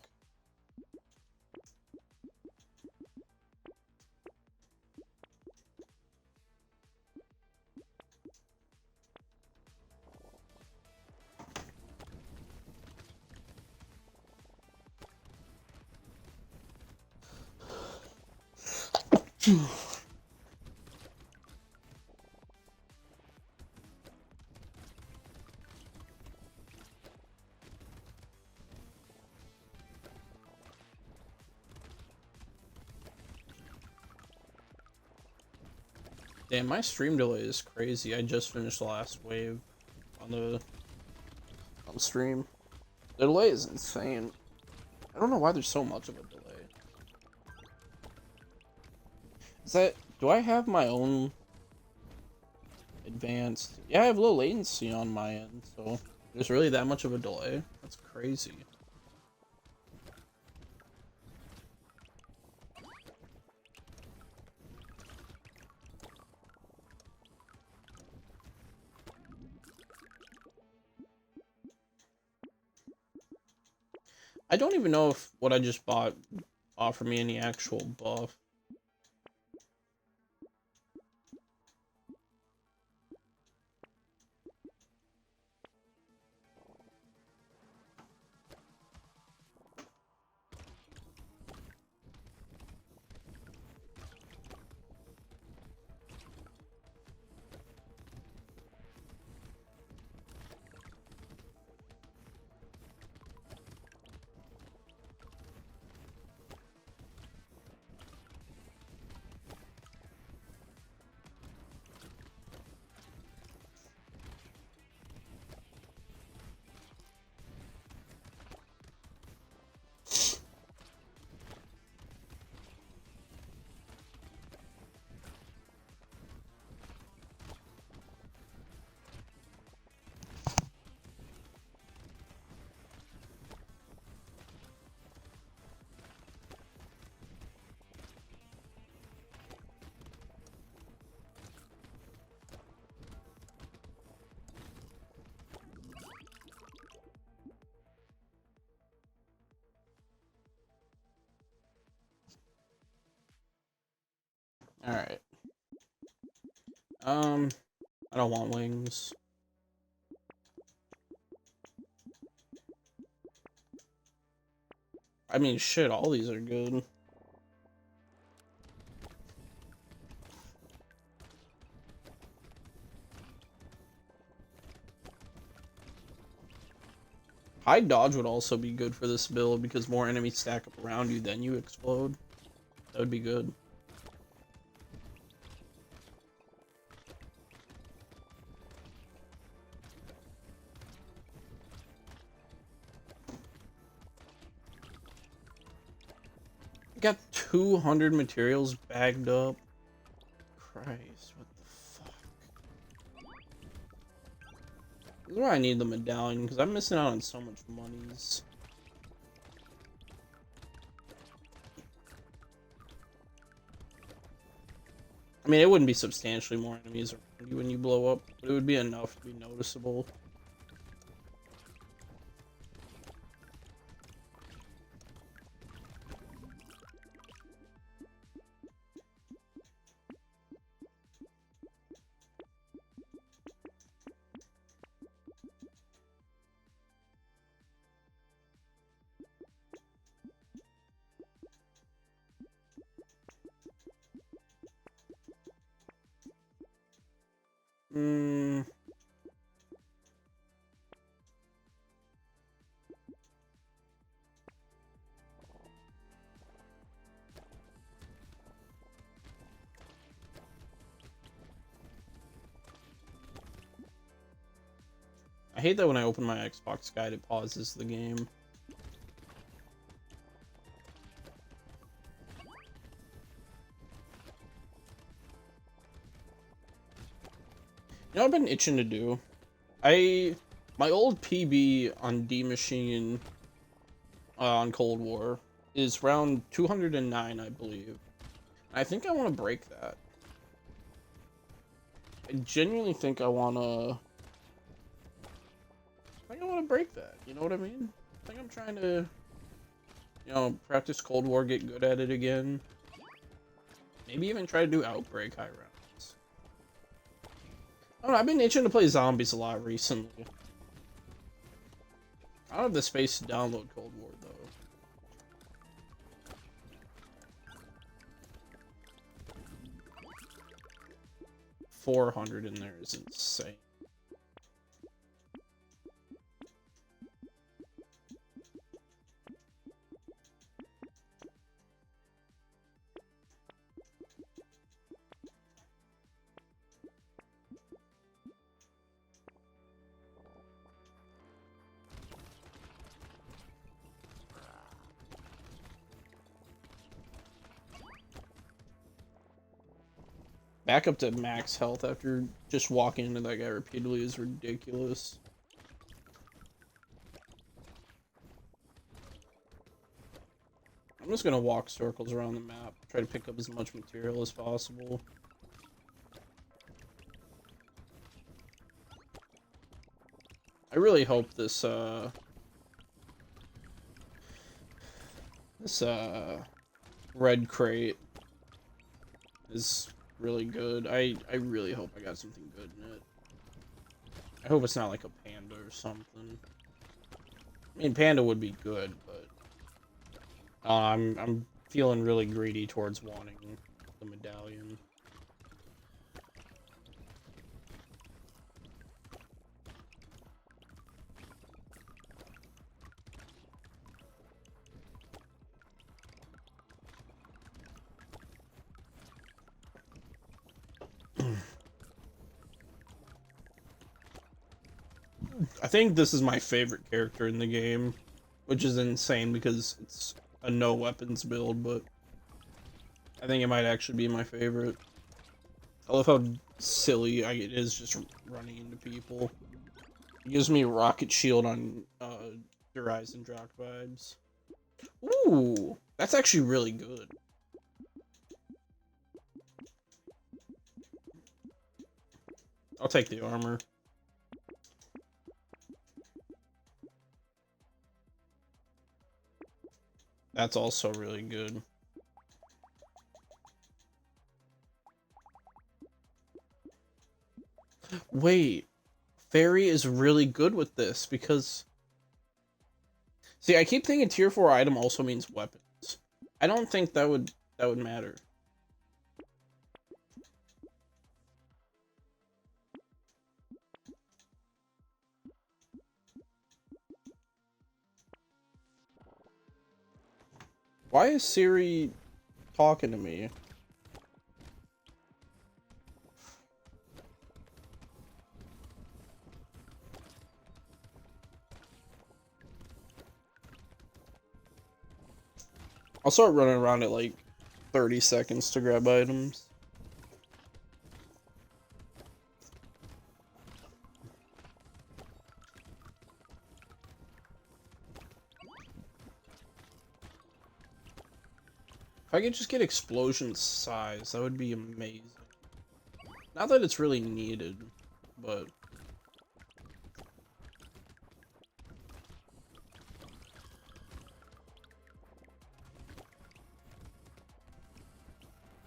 Damn, my stream delay is crazy. I just finished the last wave on the stream. The delay is insane. I don't know why there's so much of a delay. Do I have my own advanced? Yeah, I have low latency on my end, so there's really that much of a delay. That's crazy. I don't even know if what I just bought offered me any actual buff. All right. I don't want wings. I mean, shit, all these are good. High dodge would also be good for this build because more enemies stack up around you, then you explode. That would be good. I got 200 materials bagged up. Christ, what the fuck? This is why I need the medallion, because I'm missing out on so much monies. I mean, it wouldn't be substantially more enemies around you when you blow up, but it would be enough to be noticeable. I hate that when I open my Xbox guide, it pauses the game. You know what I've been itching to do? My old PB on D Machine on Cold War is round 209, I believe. I think I want to break that. I genuinely think I want to... I think I want to break that, you know what I mean? I think I'm trying to, you know, practice Cold War, get good at it again. Maybe even try to do Outbreak high rounds. I don't know, I've been itching to play zombies a lot recently. I don't have the space to download Cold War, though. 400 in there is insane. back up to max health after just walking into that guy repeatedly is ridiculous. I'm just gonna walk circles around the map, try to pick up as much material as possible. I really hope this red crate is really good. I really hope I got something good in it. I hope it's not like a panda or something. I mean, panda would be good, but I'm feeling really greedy towards wanting the medallion. I think this is my favorite character in the game, which is insane because it's a no weapons build, but I think it might actually be my favorite. I love how silly it is just running into people. It gives me rocket shield on the Rise and Jock vibes. Ooh, that's actually really good. I'll take the armor. That's also really good. Wait, Fairy is really good with this because... See, I keep thinking tier 4 item also means weapons. I don't think that would matter. Why is Siri talking to me? I'll start running around at like 30 seconds to grab items. If I could just get explosion size, that would be amazing. Not that it's really needed, but...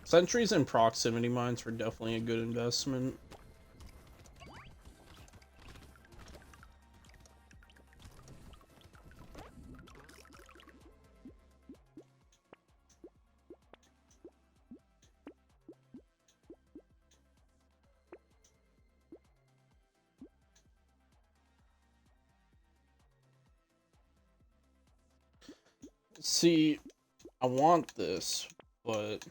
Sentries and proximity mines were definitely a good investment. See, I want this, but...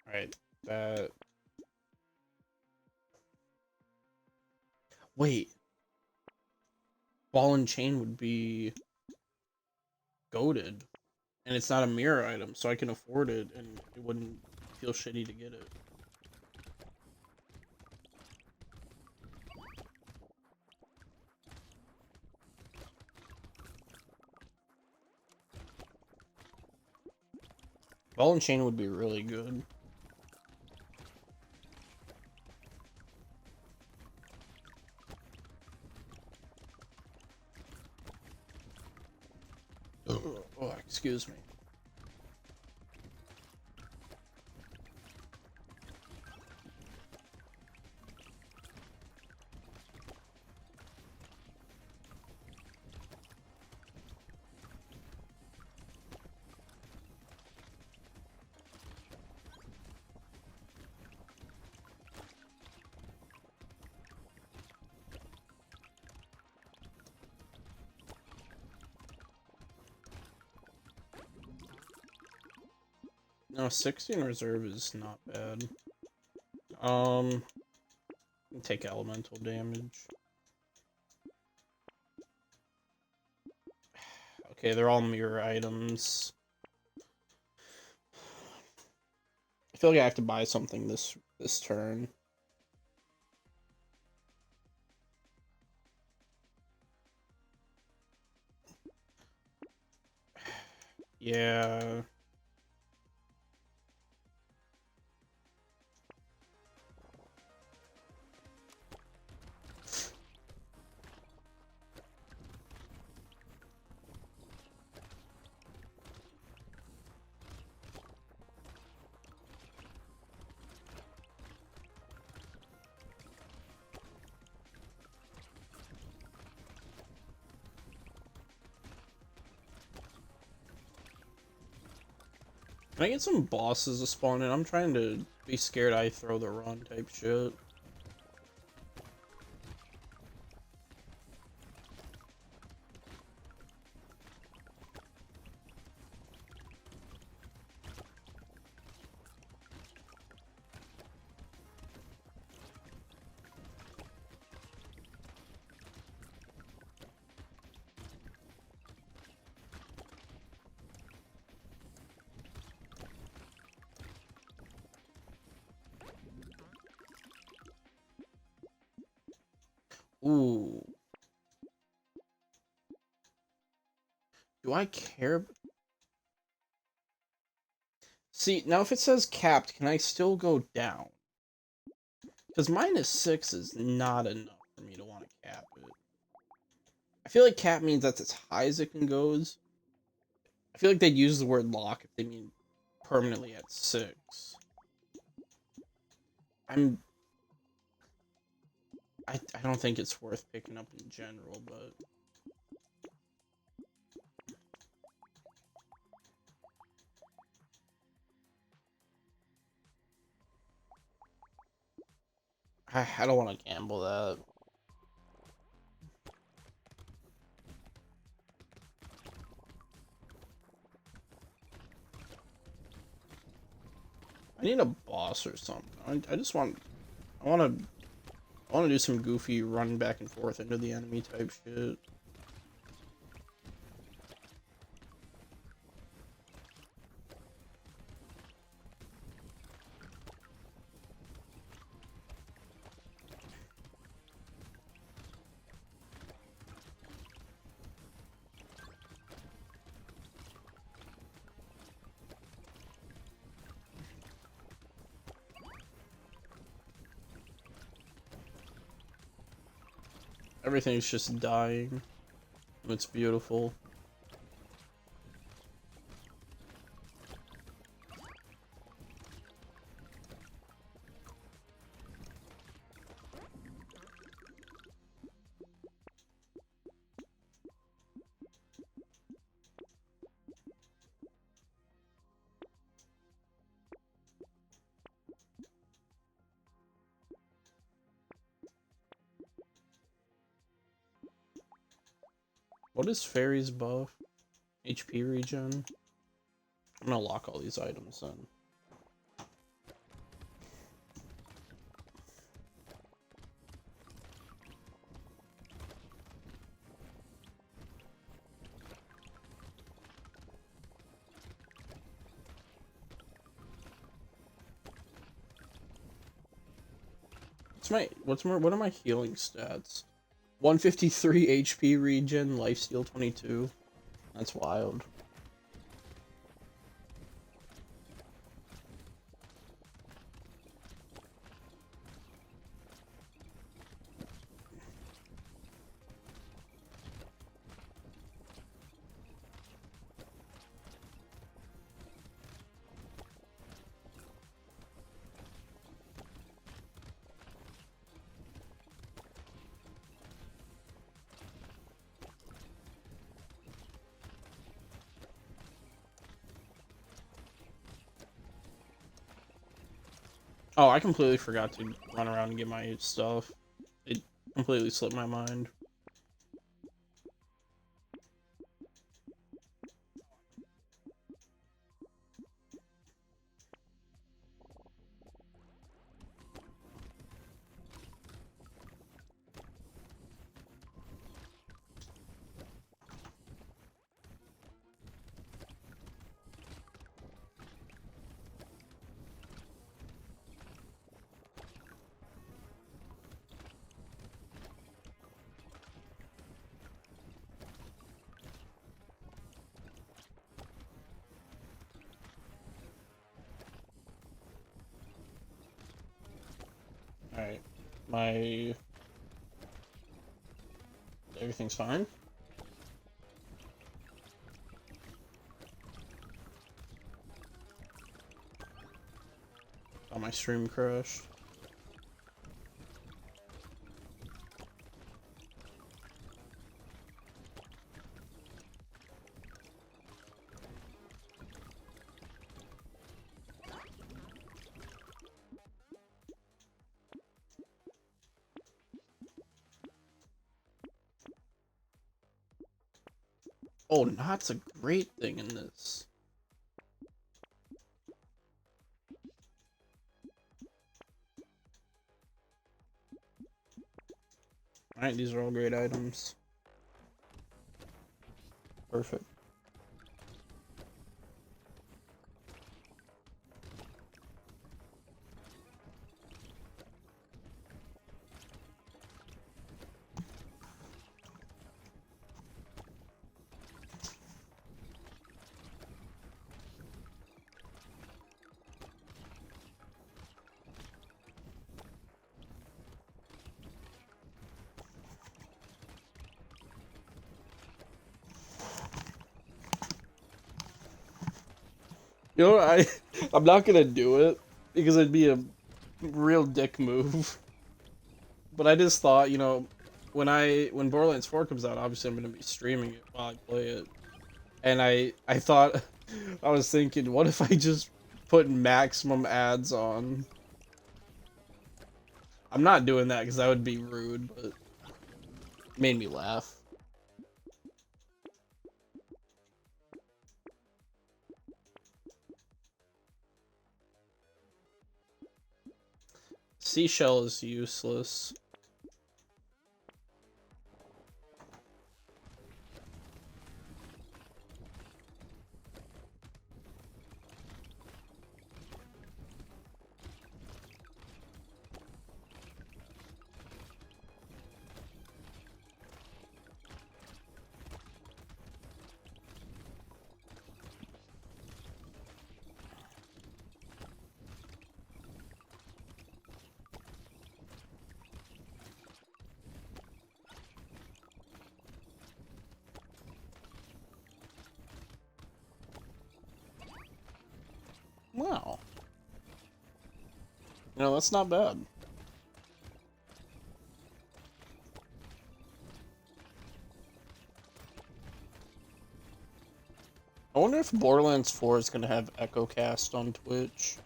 Alright, that... Wait. Ball and chain would be... goated. And it's not a mirror item, so I can afford it, and it wouldn't feel shitty to get it. Ball and chain would be really good. Oh, excuse me. No, 16 reserve is not bad. Take elemental damage. Okay, they're all mirror items. I feel like I have to buy something this turn. Yeah. Can I get some bosses to spawn in? I'm trying to be scared I throw the run type shit. Ooh. Do I care? See, now if it says capped, can I still go down? Because -6 is not enough for me to want to cap it. I feel like cap means that's as high as it can goes. I feel like they'd use the word lock if they mean permanently at 6. I'm... I don't think it's worth picking up in general, but... I don't want to gamble that. I need a boss or something. I just want... I want to do some goofy run back and forth into the enemy type shit. Everything's just dying. It's beautiful. What is Fairy's buff? HP regen? I'm gonna lock all these items then. What are my healing stats? 153 HP regen, lifesteal 22. That's wild. Oh, I completely forgot to run around and get my stuff. It completely slipped my mind. Alright. My... Everything's fine? Oh, my stream crashed. Oh, not's a great thing in this. Alright, these are all great items. Perfect. You know, I'm not gonna do it because it'd be a real dick move. But I just thought, you know, when Borderlands 4 comes out, obviously I'm gonna be streaming it while I play it. And I thought I was thinking, what if I just put maximum ads on? I'm not doing that because that would be rude, but it made me laugh. Seashell is useless. Wow. You know, that's not bad. I wonder if Borderlands 4 is gonna have EchoCast on Twitch.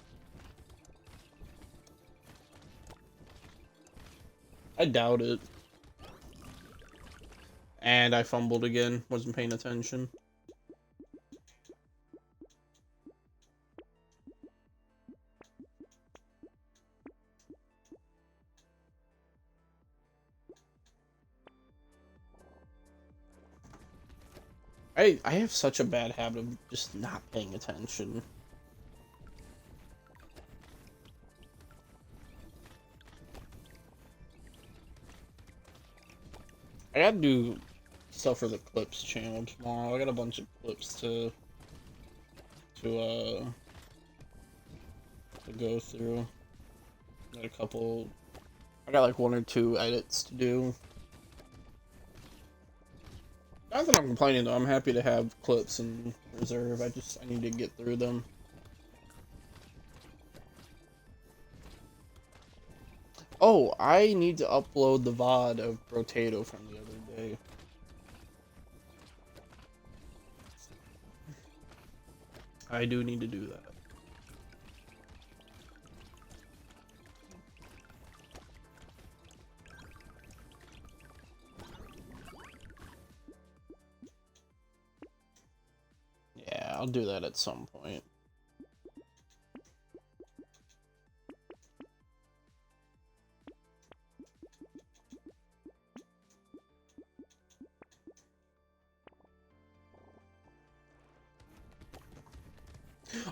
I doubt it. And I fumbled again, wasn't paying attention. I have such a bad habit of just not paying attention. I gotta do stuff for the clips channel tomorrow. I got a bunch of clips to go through. Got a couple. I got like 1 or 2 edits to do. Not that I'm complaining though. I'm happy to have clips in reserve. I need to get through them. Oh, I need to upload the VOD of Brotato from the other day. I do need to do that. Yeah, I'll do that at some point.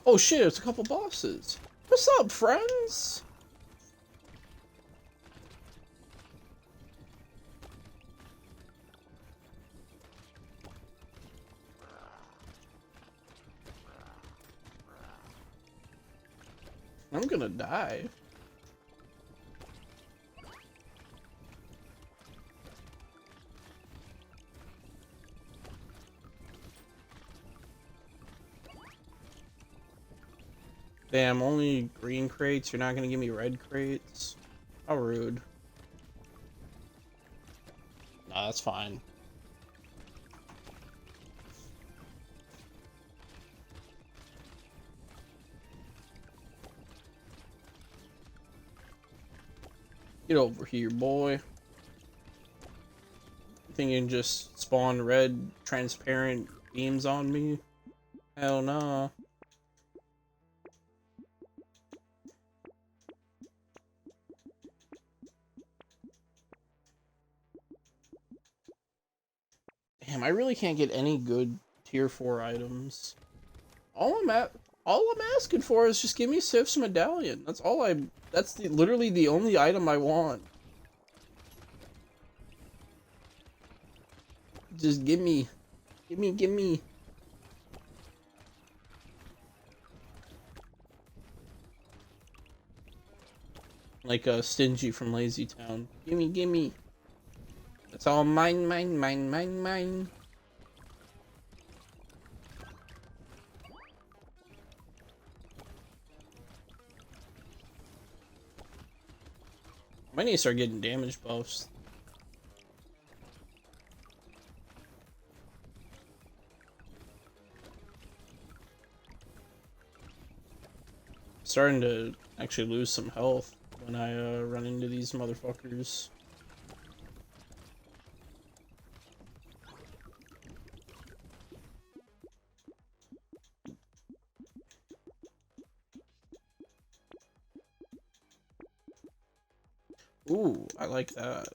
Oh shit, it's a couple bosses. What's up, friends? I'm gonna die. Damn, only green crates? You're not gonna give me red crates? How rude. Nah, that's fine. Get over here, boy. Think you can just spawn red, transparent beams on me? Hell nah. Damn, I really can't get any good tier 4 items. All I'm asking for is just give me Sif's medallion. That's all that's literally the only item I want. Just give me. Give me. Like Stingy from Lazy Town. Give me. It's all mine, mine, mine, mine, mine. I need to start getting damage buffs. Starting to actually lose some health when I run into these motherfuckers. Ooh, I like that.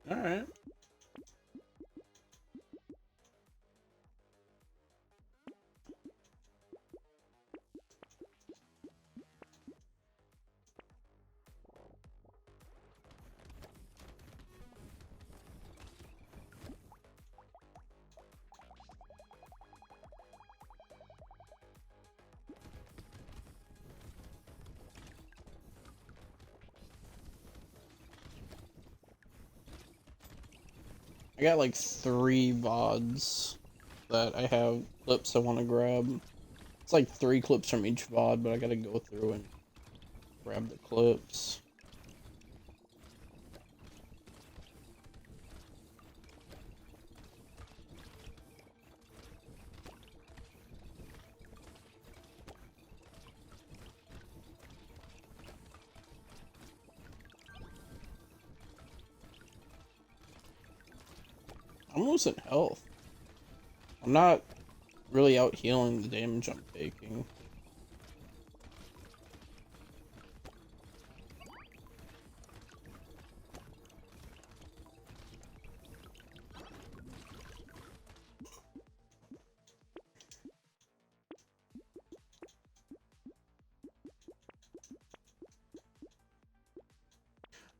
Alright. I got like 3 VODs that I have clips I want to grab. It's like 3 clips from each VOD, but I gotta go through and grab the clips. I'm losing health. I'm not really out healing the damage I'm taking.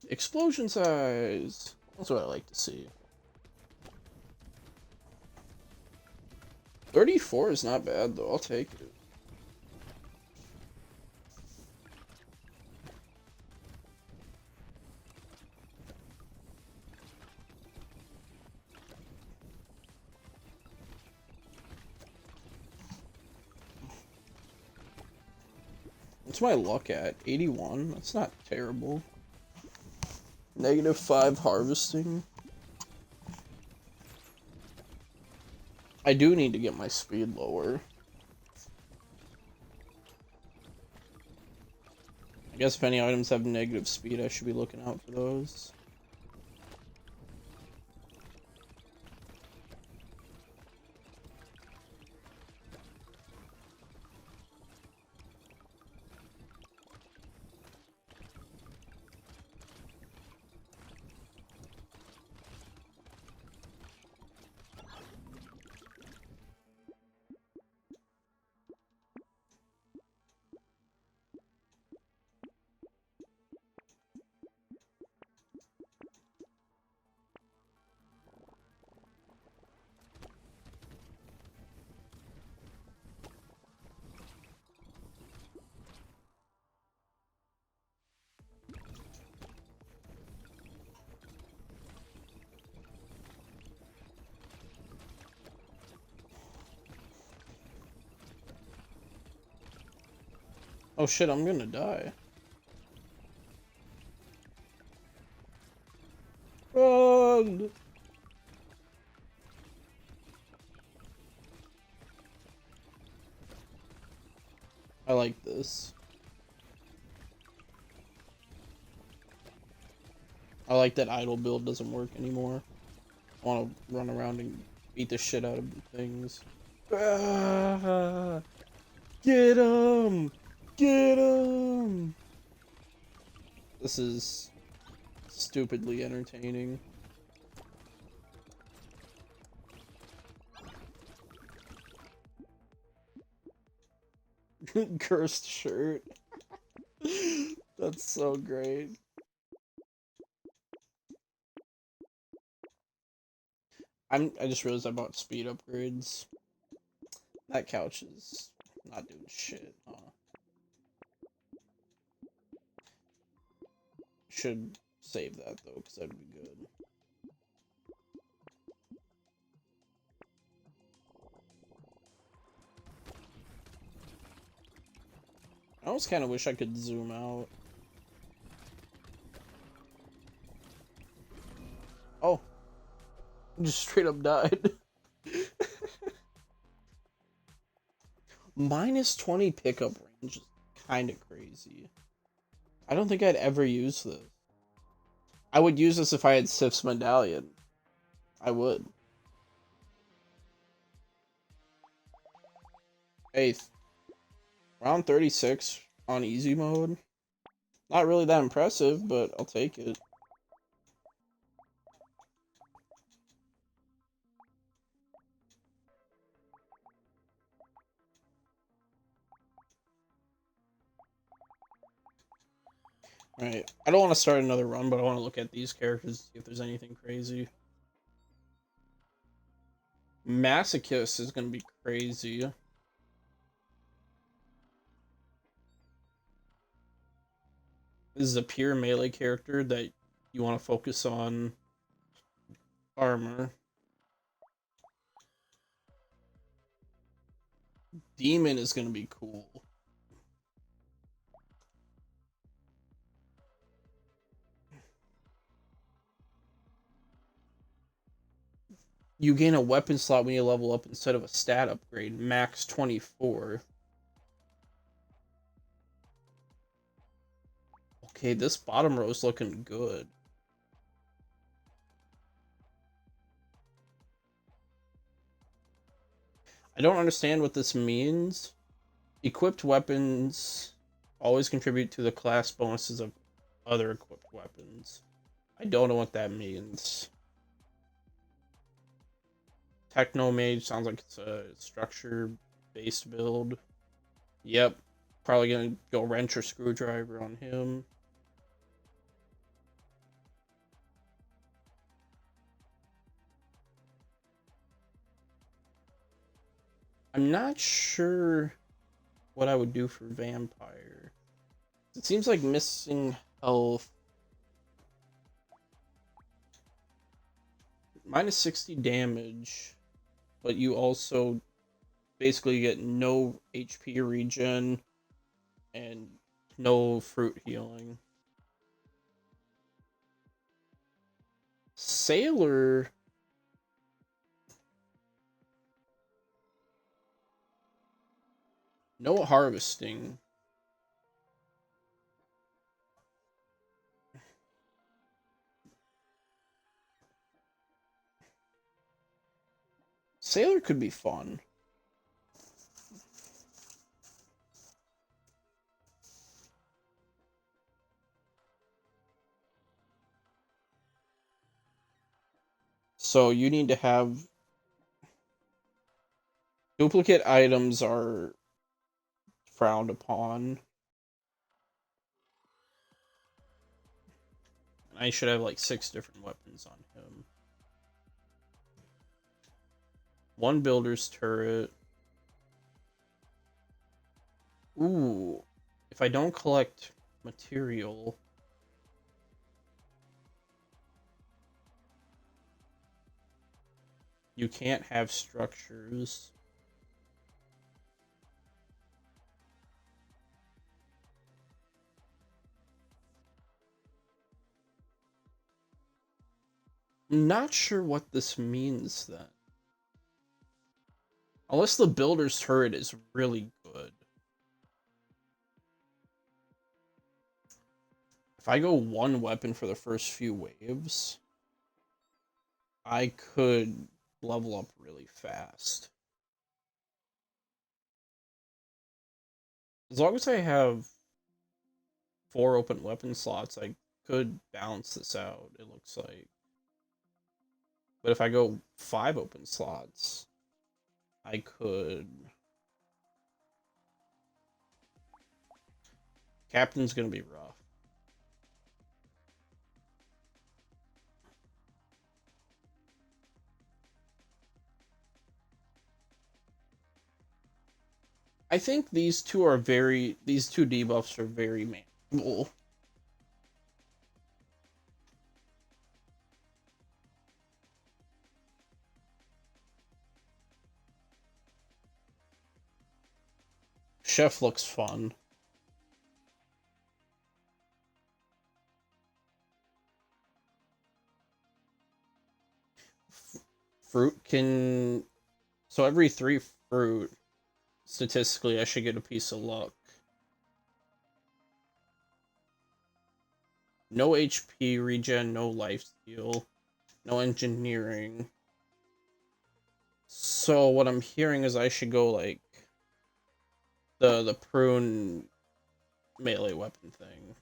Explosion size! That's what I like to see. 34 is not bad though, I'll take it. What's my luck at? 81? That's not terrible. -5 harvesting. I do need to get my speed lower. I guess if any items have negative speed, I should be looking out for those. Oh shit, I'm gonna die. Run! I like this. I like that idle build doesn't work anymore. I want to run around and beat the shit out of things. Ah, get him! Get him! This is stupidly entertaining. Cursed shirt. That's so great. I just realized I bought speed upgrades. That couch is not doing shit, huh? Should save that though, because that'd be good. I almost kind of wish I could zoom out. Oh, just straight up died. -20 pickup range is kind of crazy. I don't think I'd ever use this. I would use this if I had Sif's medallion. I would. Hey, round 36 on easy mode. Not really that impressive, but I'll take it. Alright, I don't want to start another run, but I want to look at these characters, see if there's anything crazy. Masochist is going to be crazy. This is a pure melee character that you want to focus on armor. Demon is going to be cool. You gain a weapon slot when you level up instead of a stat upgrade. Max 24. Okay, this bottom row is looking good. I don't understand what this means. Equipped weapons always contribute to the class bonuses of other equipped weapons. I don't know what that means. Techno Mage sounds like it's a structure-based build. Yep. Probably gonna go wrench or screwdriver on him. I'm not sure what I would do for vampire. It seems like missing health. -60 damage, but you also basically get no HP regen and no fruit healing. Sailor. No harvesting. Sailor could be fun. So you need to have duplicate items are frowned upon. I should have like 6 different weapons on him. 1 builder's turret. Ooh, if I don't collect material, you can't have structures. I'm not sure what this means then. Unless the builder's turret is really good. If I go 1 weapon for the first few waves, I could level up really fast. As long as I have 4 open weapon slots, I could balance this out, it looks like. But if I go 5 open slots, I could... Captain's gonna be rough. I think these two debuffs are very manageable. Chef looks fun. Fruit can... So every 3 fruit, statistically, I should get a piece of luck. No HP regen, no life steal, no engineering. So what I'm hearing is I should go like the prune melee weapon thing.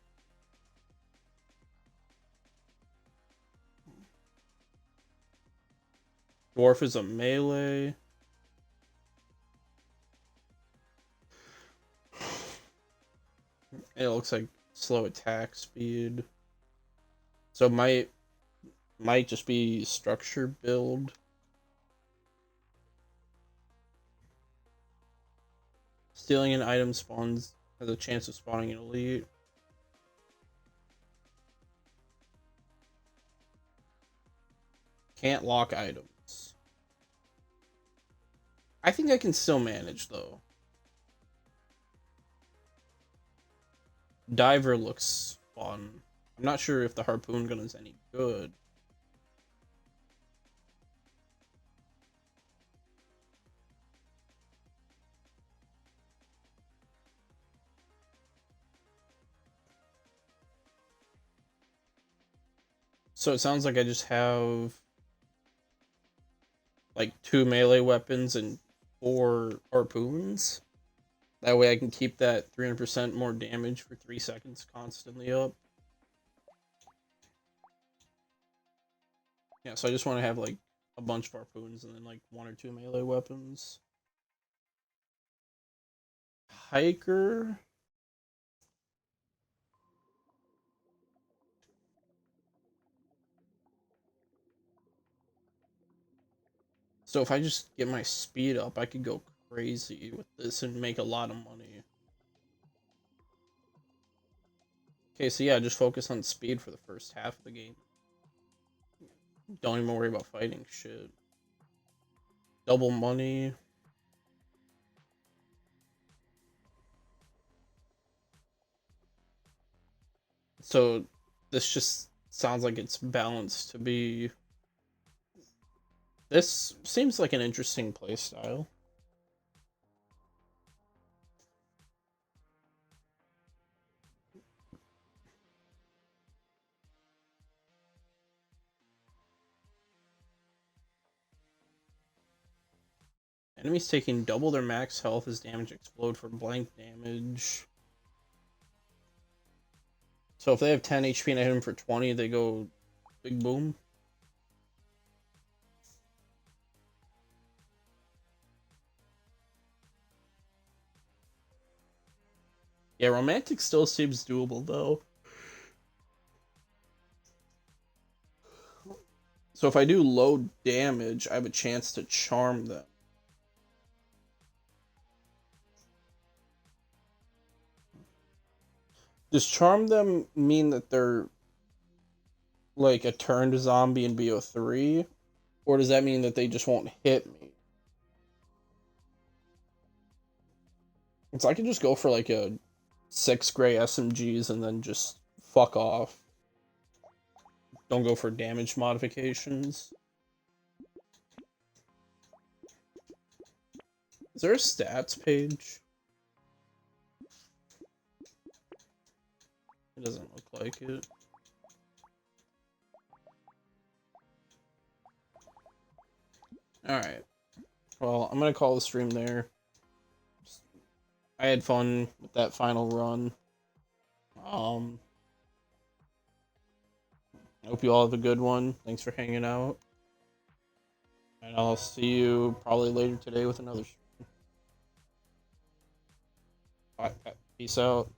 Dwarf is a melee. It looks like slow attack speed. So might just be structure build. Stealing an item spawns has a chance of spawning an elite. Can't lock items. I think I can still manage though. Diver looks fun. I'm not sure if the harpoon gun is any good. So it sounds like I just have like 2 melee weapons and 4 harpoons. That way I can keep that 300% more damage for 3 seconds constantly up. Yeah, so I just want to have like a bunch of harpoons and then like 1 or 2 melee weapons. Hiker. So if I just get my speed up, I could go crazy with this and make a lot of money. Okay, so yeah, just focus on speed for the first half of the game. Don't even worry about fighting shit. Double money. So this just sounds like it's balanced to be. This seems like an interesting playstyle. Enemies taking double their max health as damage explode from blank damage. So if they have 10 HP and I hit them for 20, they go big boom. Yeah, romantic still seems doable though. So if I do low damage, I have a chance to charm them. Does charm them mean that they're like a turned zombie in BO3? Or does that mean that they just won't hit me? So I could just go for like a 6 gray SMGs and then just fuck off. Don't go for damage modifications. Is there a stats page? It doesn't look like it. Alright. Well, I'm gonna call the stream there. I had fun with that final run. I hope you all have a good one. Thanks for hanging out. And I'll see you probably later today with another stream. Bye. Peace out.